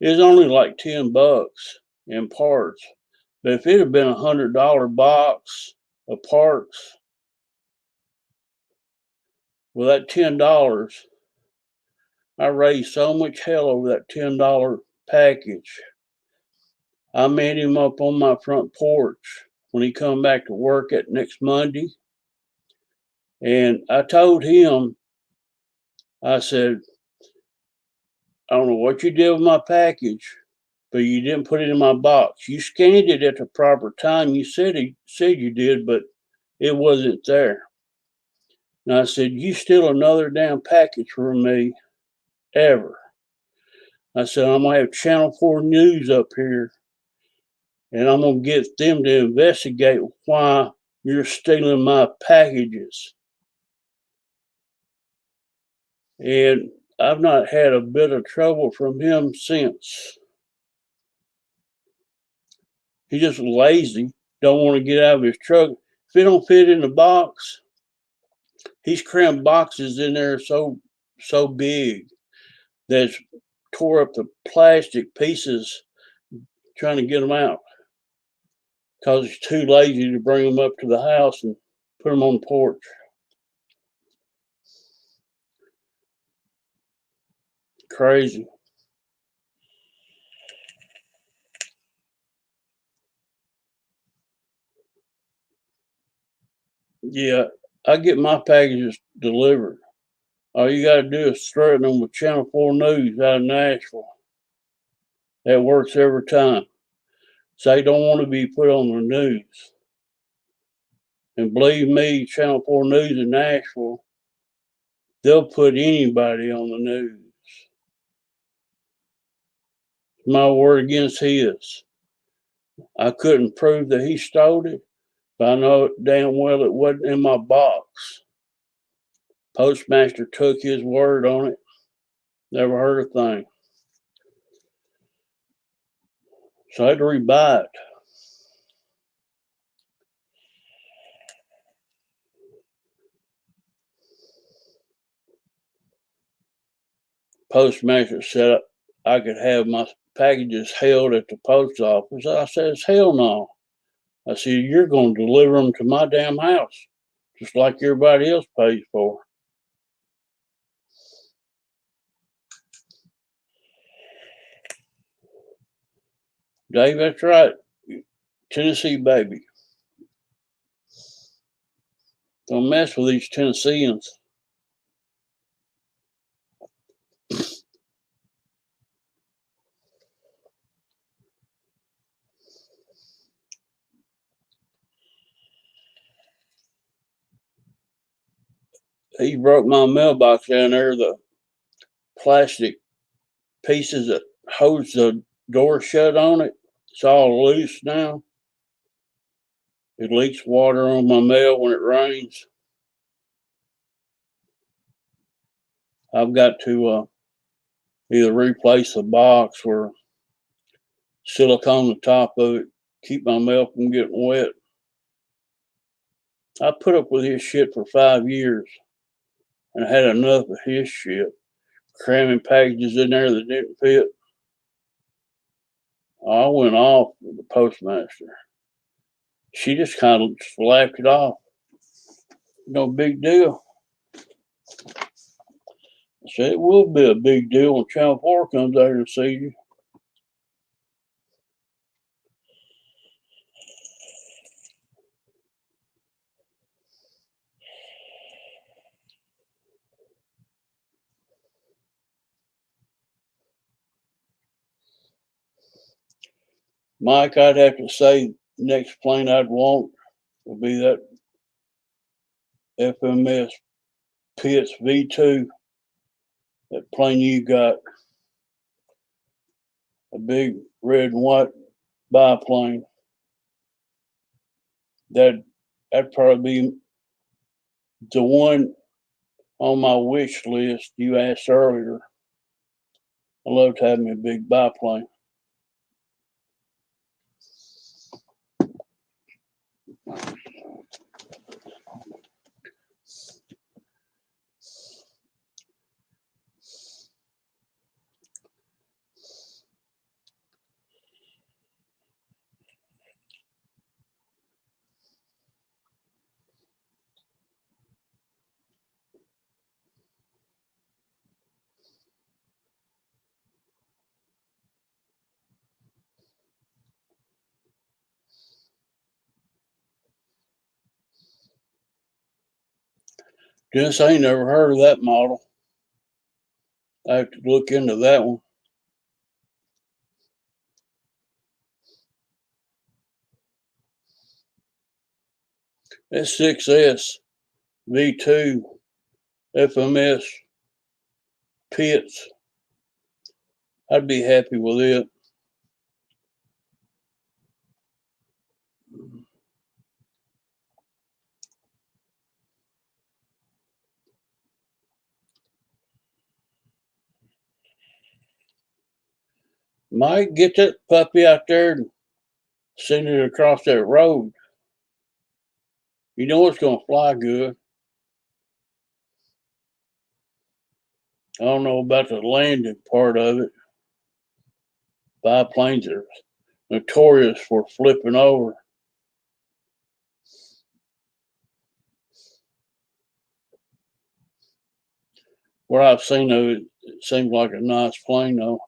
It was only like $10 in parts. But if it had been $100 box of parts, with that $10, I raised so much hell over that $10 package. I met him up on my front porch when he come back to work at next Monday. And I told him, I said, I don't know what you did with my package, but you didn't put it in my box. You scanned it at the proper time. You said you did, but it wasn't there. And I said, you steal another damn package from me ever. I said, I'm gonna have Channel 4 News up here, and I'm gonna get them to investigate why you're stealing my packages. And I've not had a bit of trouble from him since. He's just lazy, don't want to get out of his truck. If it don't fit in the box, he's crammed boxes in there so big that's tore up the plastic pieces trying to get them out because he's too lazy to bring them up to the house and put them on the porch. Crazy. Yeah, I get my packages delivered All you gotta do is threaten them with Channel 4 News out of Nashville. That works every time. So they don't want to be put on the news. And believe me, Channel 4 News in Nashville, they'll put anybody on the news. My word against his. I couldn't prove that he stole it, but I know damn well it wasn't in my box. Postmaster took his word on it. Never heard a thing. So I had to rebuy it. Postmaster said I could have my packages held at the post office. I said, hell no. I said, you're going to deliver them to my damn house, just like everybody else pays for. Dave, that's right. Tennessee baby. Don't mess with these Tennesseans. He broke my mailbox down there. The plastic pieces that holds the door shut on it, it's all loose now. It leaks water on my mail when it rains. I've got to either replace the box or silicone the top of it, keep my mail from getting wet. I put up with his shit for 5 years and I had enough of his shit. Cramming packages in there that didn't fit. I went off with the postmaster. She just kind of laughed it off. No big deal. I said, it will be a big deal when Channel 4 comes out here and sees you. Mike, I'd have to say next plane I'd want would be that FMS Pitts V2. That plane you got. A big red and white biplane. That'd probably be the one on my wish list you asked earlier. I love to have me a big biplane. Just ain't never heard of that model. I have to look into that one. thnxs V2 FMS Pitts. I'd be happy with it. Mike, get that puppy out there and send it across that road. You know it's going to fly good. I don't know about the landing part of it. Biplanes are notorious for flipping over. What I've seen of it, it seems like a nice plane though.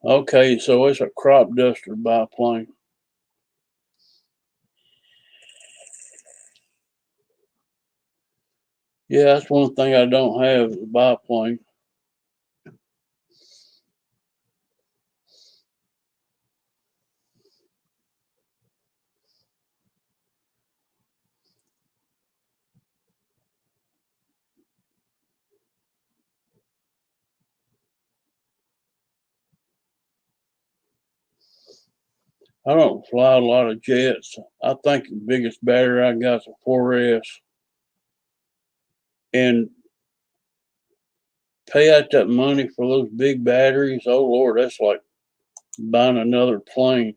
Okay, so it's a crop duster biplane. Yeah, that's one thing I don't have is a biplane. I don't fly a lot of jets. I think the biggest battery I got is a 4S. And pay out that money for those big batteries. Oh Lord, that's like buying another plane.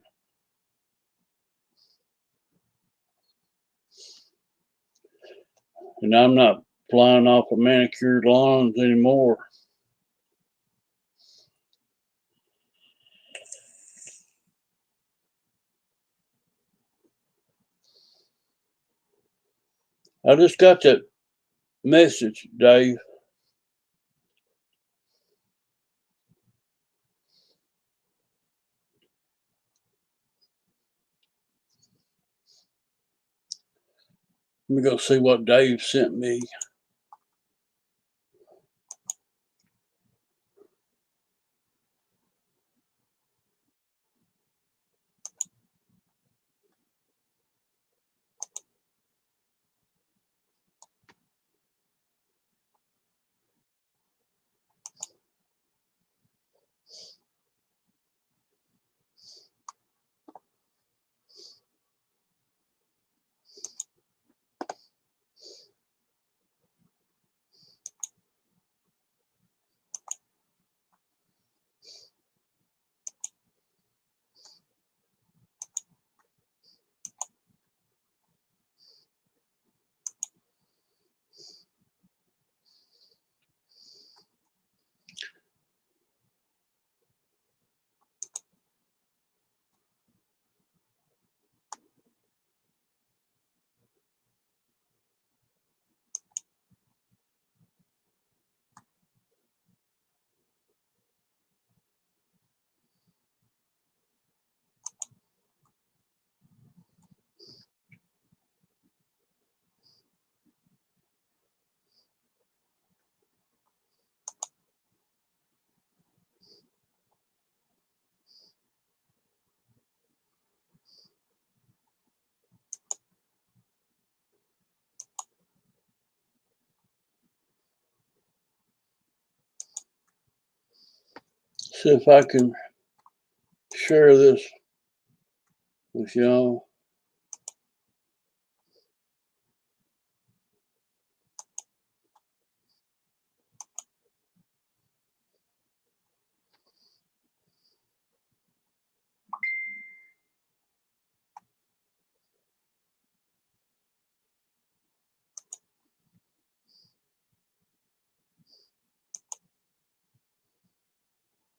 And I'm not flying off of manicured lawns anymore. I just got that message, Dave. Let me go see what Dave sent me. See if I can share this with y'all.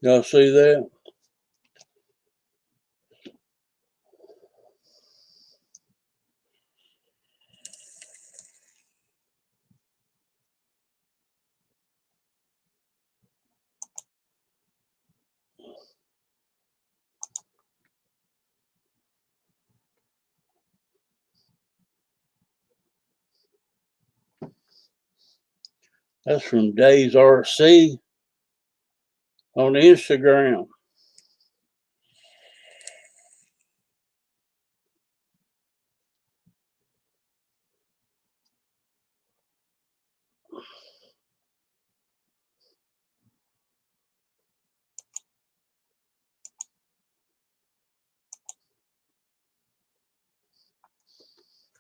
Y'all see that? That's from Dave's RC on Instagram.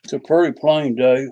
It's a pretty plane, Dave.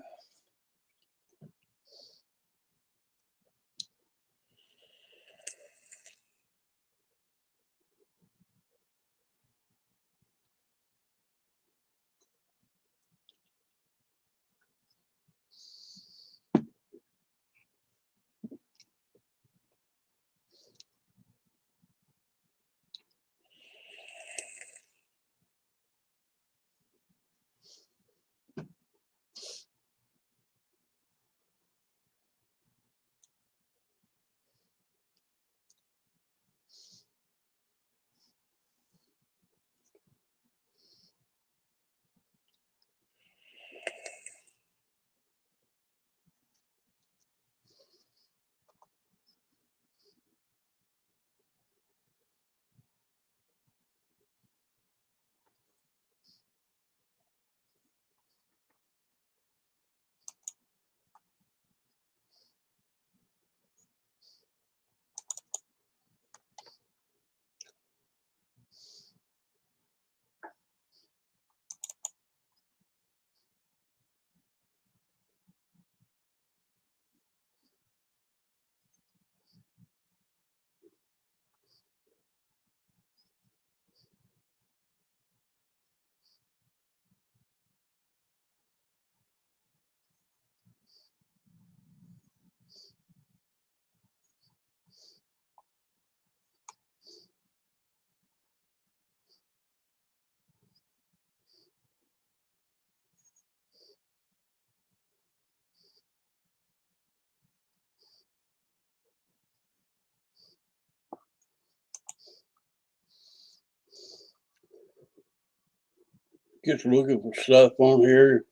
Just looking for stuff on here.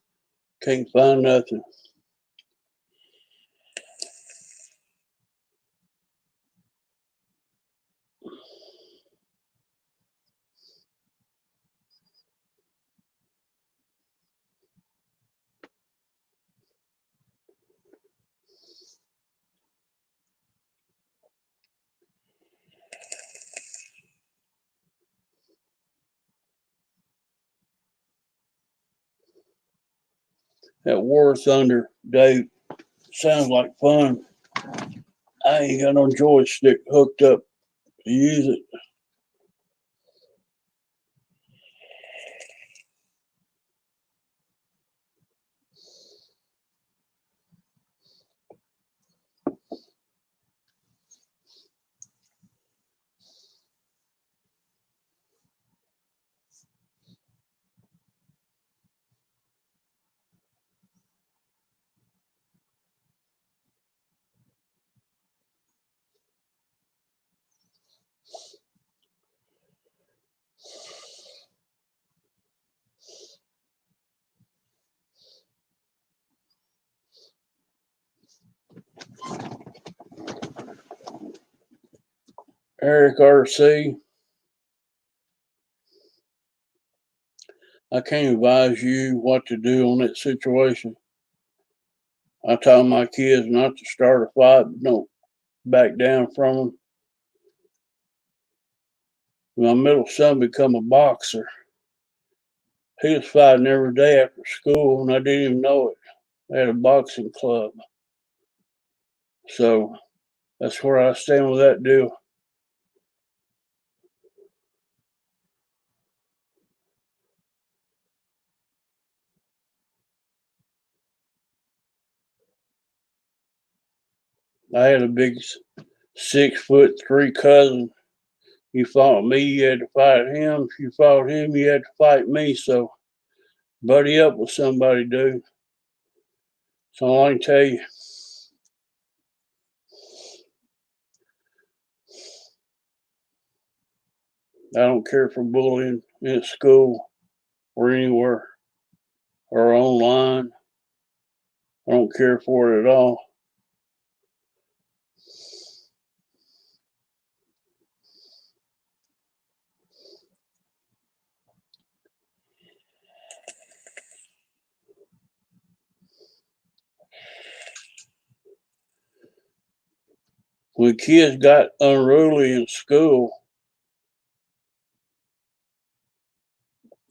Can't find nothing. That War Thunder, Dave, sounds like fun. I ain't got no joystick hooked up to use it. Eric RC, I can't advise you what to do on that situation. I tell my kids not to start a fight, but don't back down from them. My middle son become a boxer. He was fighting every day after school, and I didn't even know it. They had a boxing club. So that's where I stand with that deal. I had a big 6'3" cousin. You fought me, you had to fight him. If you fought him, you had to fight me. So buddy up with somebody, dude. That's all I can tell you. I don't care for bullying in school or anywhere or online. I don't care for it at all. When kids got unruly in school,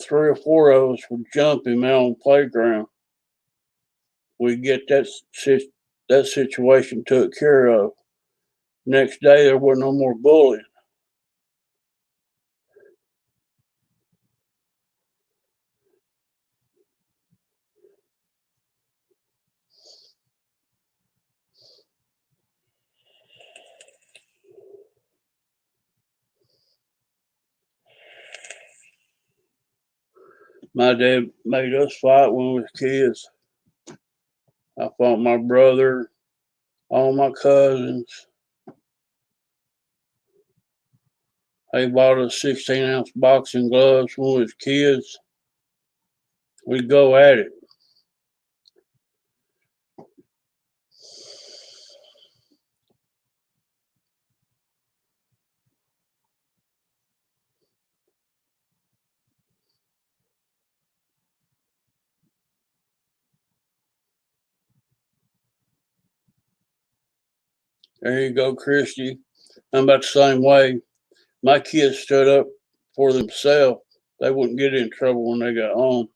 3 or 4 of us would jump him out on the playground. We'd get that situation took care of. Next day, there wasn't no more bullying. My dad made us fight when we was kids. I fought my brother, all my cousins. They bought us 16-ounce boxing gloves when we was kids. We'd go at it. There you go, Christy. I'm about the same way. My kids stood up for themselves. They wouldn't get in trouble when they got home.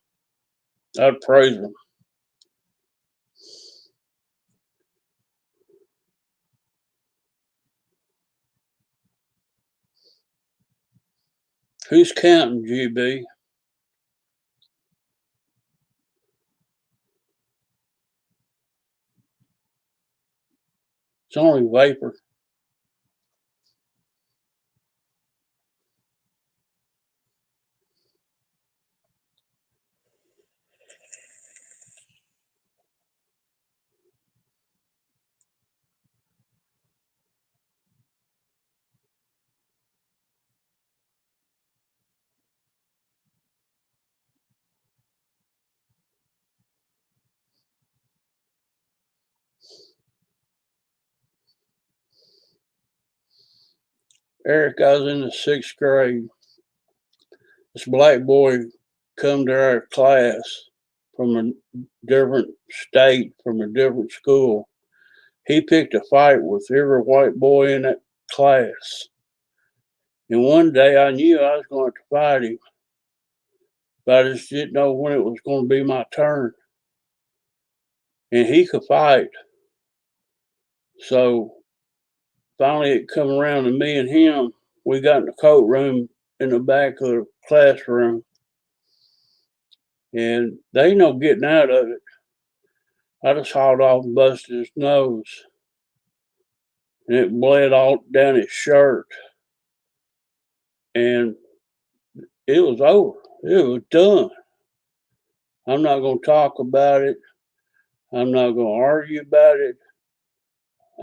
I'd praise them. Who's counting, GB? It's only vapor. Eric, I was in the 6th grade. This black boy come to our class from a different state, from a different school. He picked a fight with every white boy in that class. And one day I knew I was going to fight him, but I just didn't know when it was going to be my turn. And he could fight. So finally it come around to me and him. We got in the coat room in the back of the classroom. And they ain't no getting out of it. I just hauled off and busted his nose. And it bled all down his shirt. And it was over. It was done. I'm not going to talk about it. I'm not going to argue about it.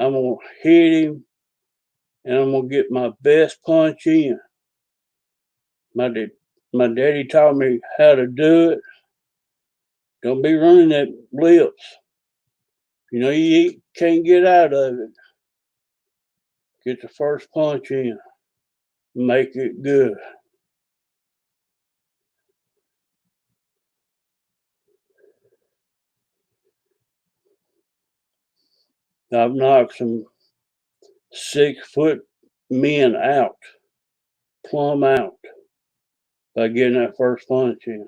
I'm going to hit him, and I'm going to get my best punch in. My daddy taught me how to do it. Don't be running that lips. You know you can't get out of it. Get the first punch in. Make it good. I've knocked some 6-foot men out, plumb out, by getting that first punch in.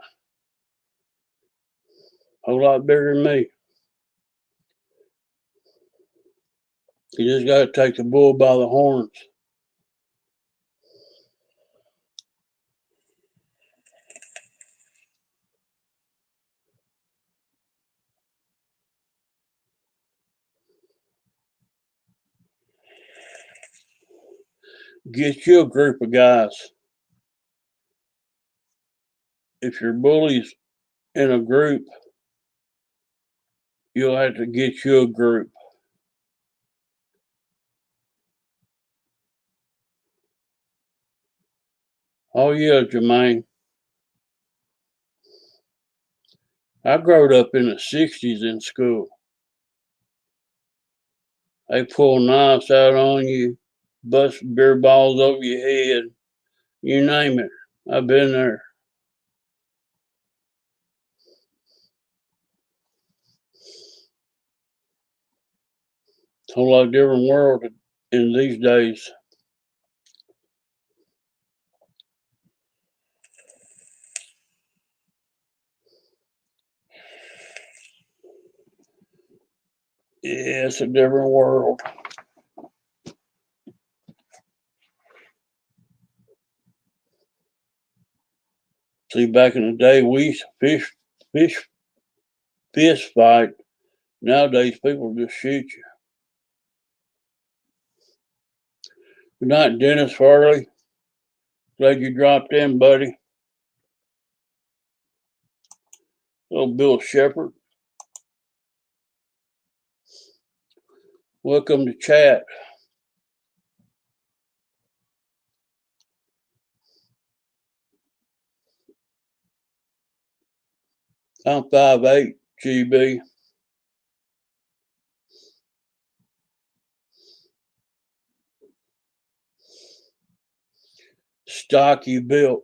A whole lot bigger than me. You just got to take the bull by the horns. Get you a group of guys. If you're bullies in a group, you'll have to get you a group. Oh yeah, Jermaine. I growed up in the 60s in school. They pull knives out on you, bust beer balls over your head, you name it. I've been there. It's a whole lot different world in these days. Yeah, it's a different world. See, back in the day, we used to fist fight. Nowadays, people just shoot you. Good night, Dennis Farley. Glad you dropped in, buddy. Hello, Bill Shepherd. Welcome to chat. I'm 5'8", GB. Stocky built.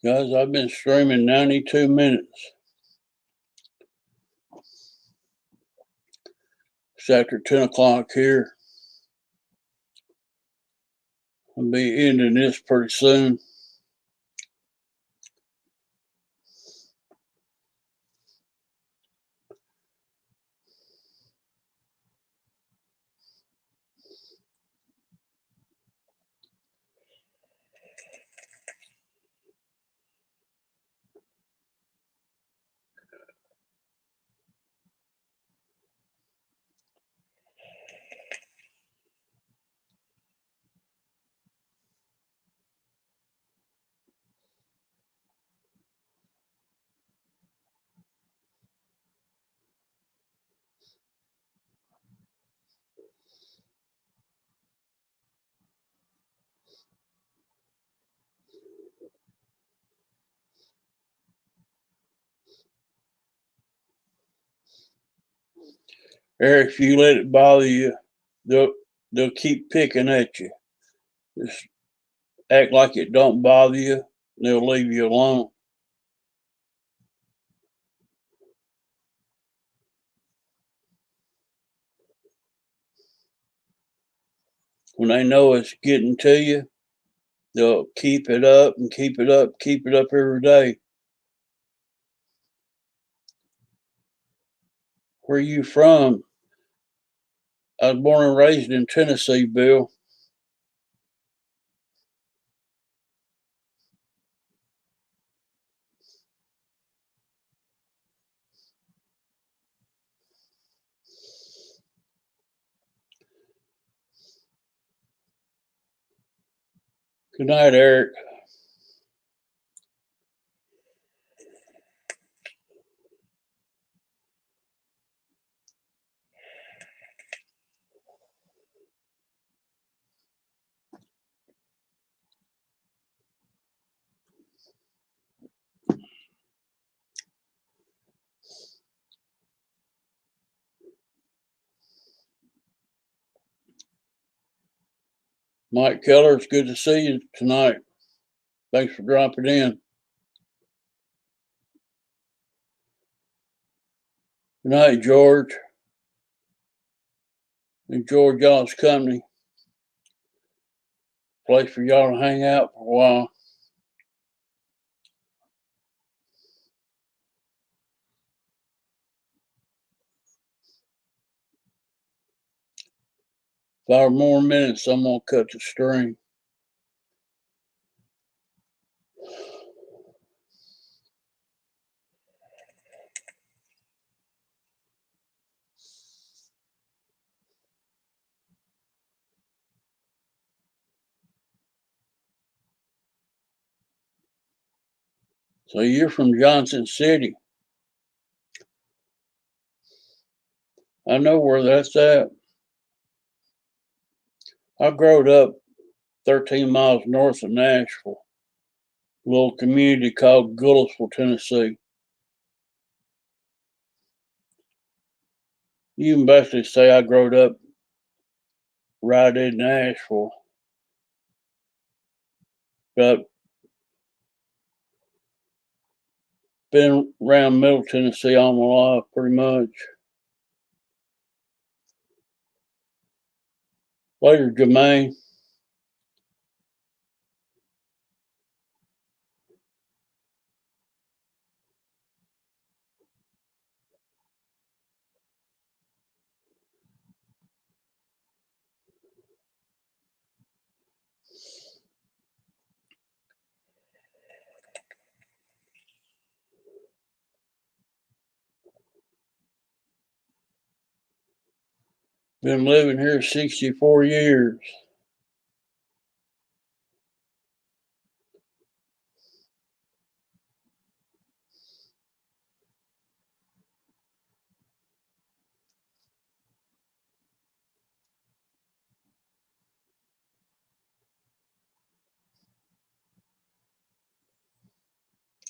Guys, I've been streaming 92 minutes. It's after 10 o'clock here. I'll be ending this pretty soon. Eric, if you let it bother you, they'll keep picking at you. Just act like it don't bother you, and they'll leave you alone. When they know it's getting to you, they'll keep it up and keep it up, keep it up every day. Where you from? I was born and raised in Tennessee, Bill. Good night, Eric. Mike Keller, it's good to see you tonight. Thanks for dropping in. Good night, George. Enjoyed y'all's company. Place for y'all to hang out for a while. Five more minutes, I'm gonna cut the stream. So you're from Johnson City. I know where that's at. I growed up 13 miles north of Nashville, a little community called Goodlettsville, Tennessee. You can basically say I growed up right in Nashville. But been around Middle Tennessee all my life, pretty much. Later, Jermaine. Been living here 64 years.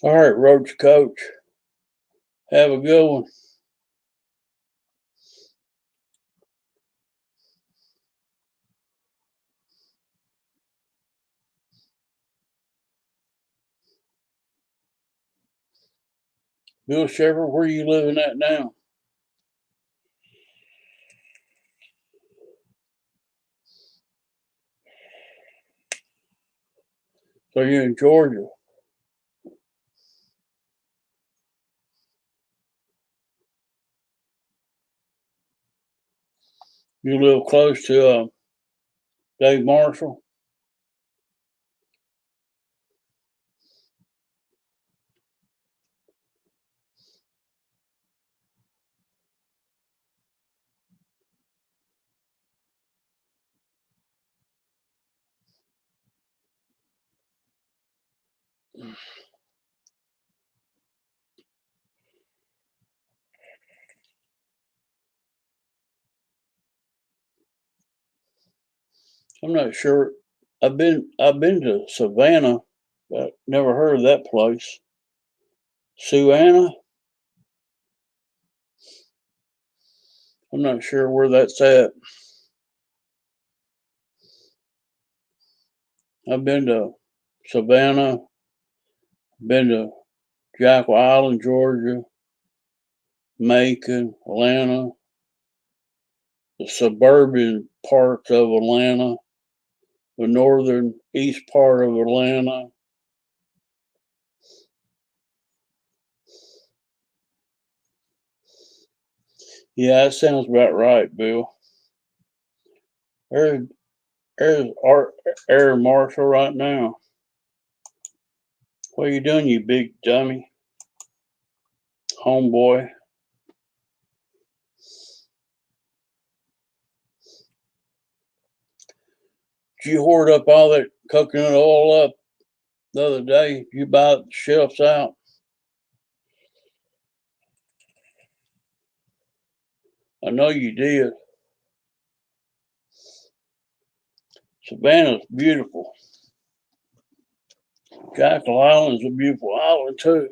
All right, Roach Coach. Have a good one. Bill Shepard, where you living at now? So you're in Georgia. You live close to Dave Marshall. I'm not sure. I've been to Savannah, but never heard of that place. Suanna? I'm not sure where that's at. I've been to Savannah, been to Jackal Island, Georgia, Macon, Atlanta, the suburban parts of Atlanta, the northern east part of Atlanta. Yeah, that sounds about right, Bill. There's Air Marshal right now. What are you doing, you big dummy? Homeboy. Did you hoard up all that coconut oil up the other day? You buy the shelves out? I know you did. Savannah's beautiful. Jackal Island's a beautiful island too.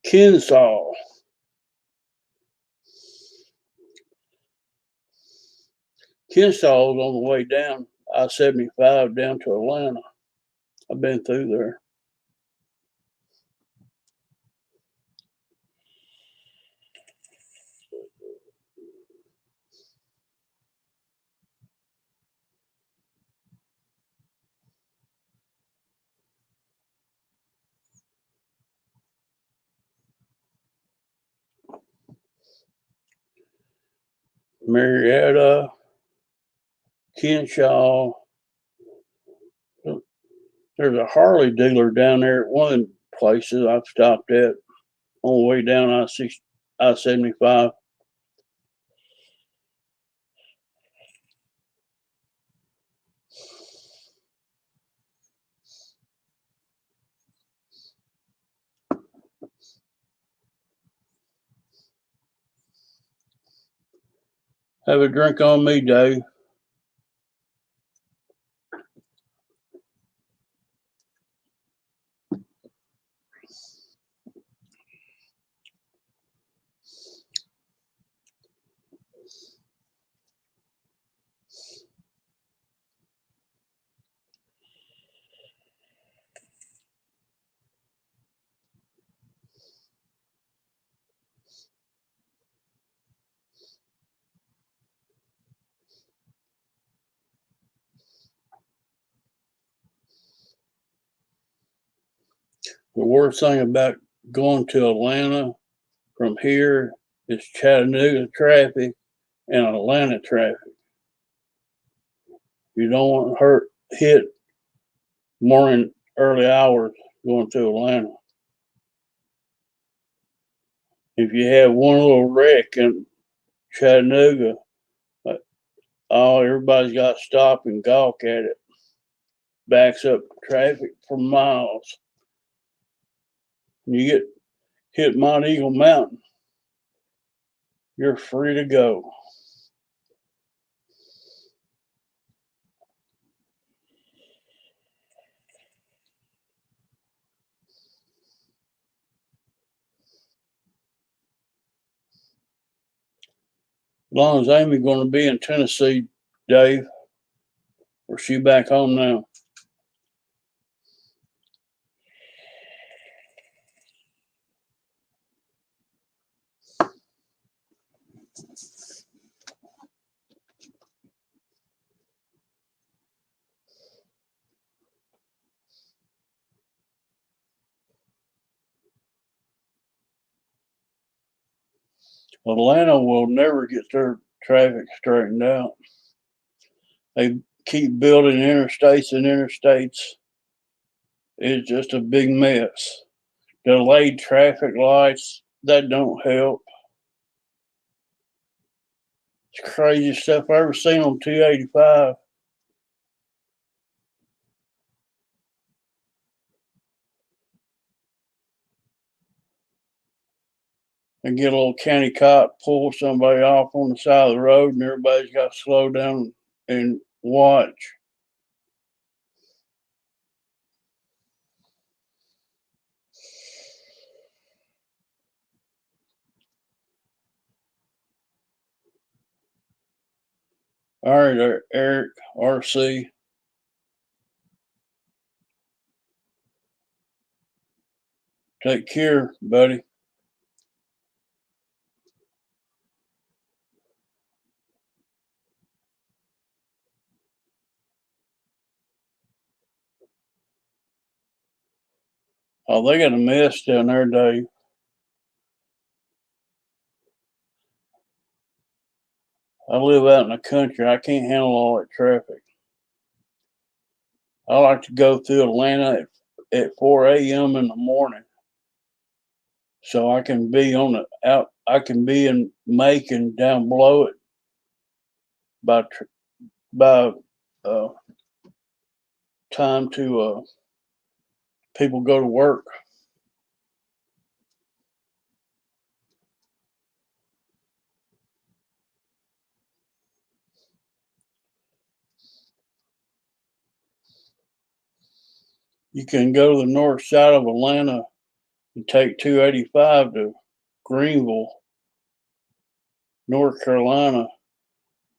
Kensaw. Kensaw's on the way down I-75 down to Atlanta. I've been through there. Marietta, Kenshaw. There's a Harley dealer down there at one of the places I've stopped at on the way down I-75. Have a drink on me, Dave. The worst thing about going to Atlanta from here is Chattanooga traffic and Atlanta traffic. You don't want to hit morning early hours going to Atlanta. If you have one little wreck in Chattanooga, everybody's got to stop and gawk at it. Backs up traffic for miles. You get hit Mount Eagle Mountain, you're free to go. As long as Amy's going to be in Tennessee, Dave, or she back home now? Atlanta will never get their traffic straightened out. They keep building interstates and interstates. It's just a big mess. Delayed traffic lights, that don't help. It's the craziest stuff I ever seen on 285. And get a little county cop, pull somebody off on the side of the road, and everybody's got to slow down and watch. All right, Eric, RC. Take care, buddy. Oh, they got a mess down there, Dave. I live out in the country. I can't handle all that traffic. I like to go through Atlanta at 4 a.m. in the morning, so I can be on the out. I can be in Macon down below it by uh, time to people go to work. You can go to the north side of Atlanta and take 285 to Greenville, North Carolina,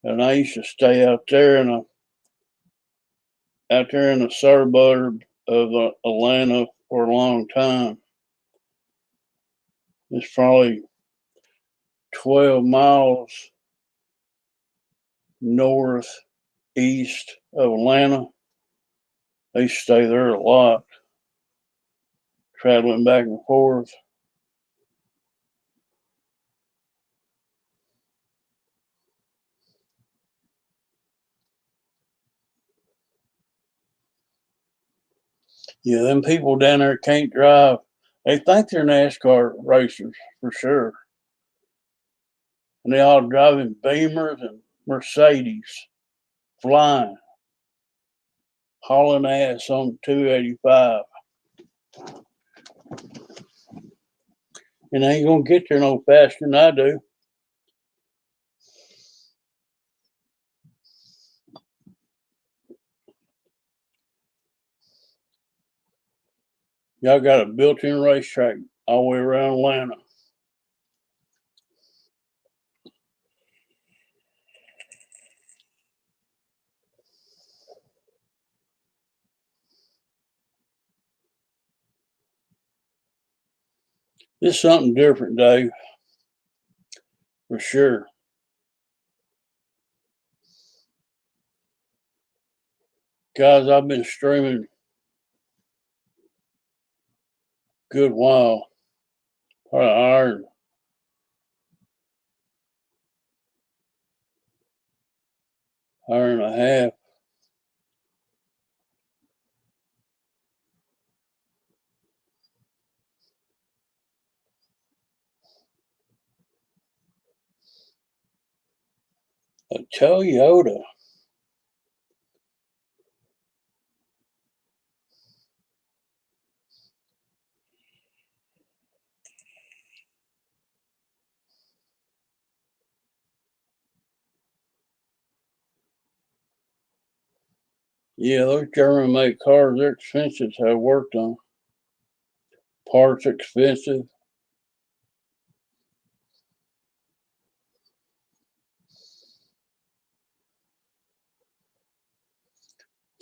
and I used to stay out there in a suburb of Atlanta for a long time. It's probably 12 miles northeast of Atlanta. I used to stay there a lot, traveling back and forth. Yeah, them people down there can't drive. They think they're NASCAR racers for sure. And they all driving Beamers and Mercedes, flying, hauling ass on 285. And they ain't gonna get there no faster than I do. Y'all got a built-in racetrack all the way around Atlanta. It's something different, Dave, for sure. Guys, I've been streaming a good while, probably an hour and a half. A Toyota. Yeah, those German made cars, they're expensive to have worked on. Parts expensive.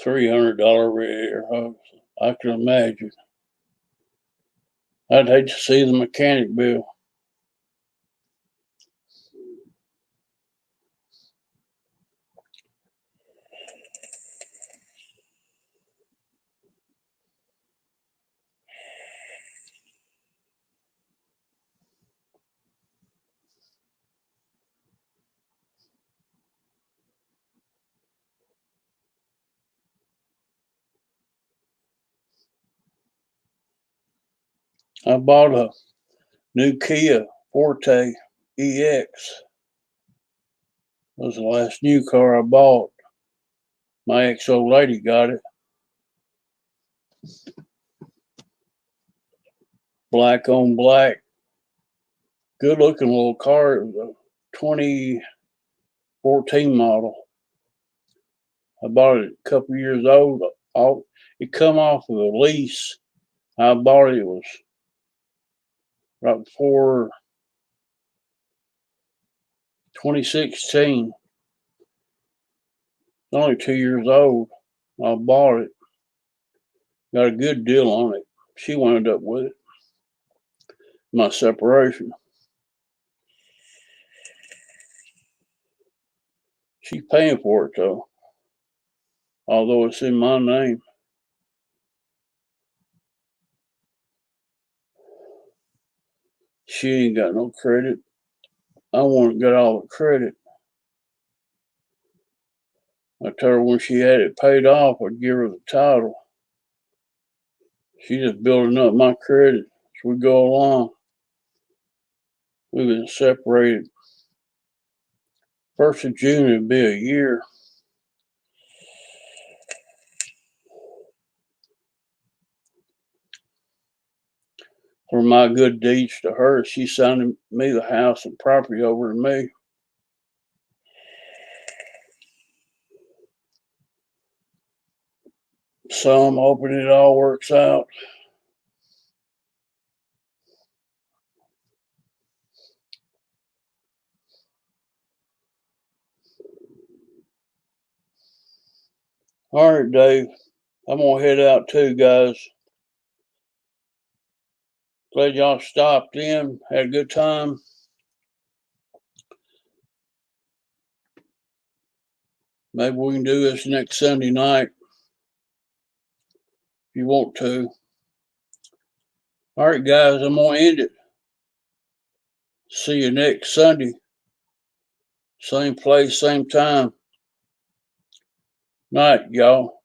$300 rear hose. I can imagine. I'd hate to see the mechanic bill. I bought a new Kia Forte EX. That was the last new car I bought. My ex-old lady got it. Black on black. Good looking little car. It was a 2014 model. I bought it a couple years old. It come off of a lease. I bought it. It was right before 2016. It's only 2 years old. I bought it. Got a good deal on it. She wound up with it. My separation. She's paying for it though. Although it's in my name. She ain't got no credit. I want to get all the credit. I told her when she had it paid off, I'd give her the title. She's just building up my credit as we go along. We've been separated. 1st of June, it'll be a year. For my good deeds to her, she signed me the house and property over to me. So I'm hoping it all works out. All right, Dave. I'm going to head out too, guys. Glad y'all stopped in. Had a good time. Maybe we can do this next Sunday night if you want to. All right, guys. I'm going to end it. See you next Sunday. Same place, same time. Night, y'all.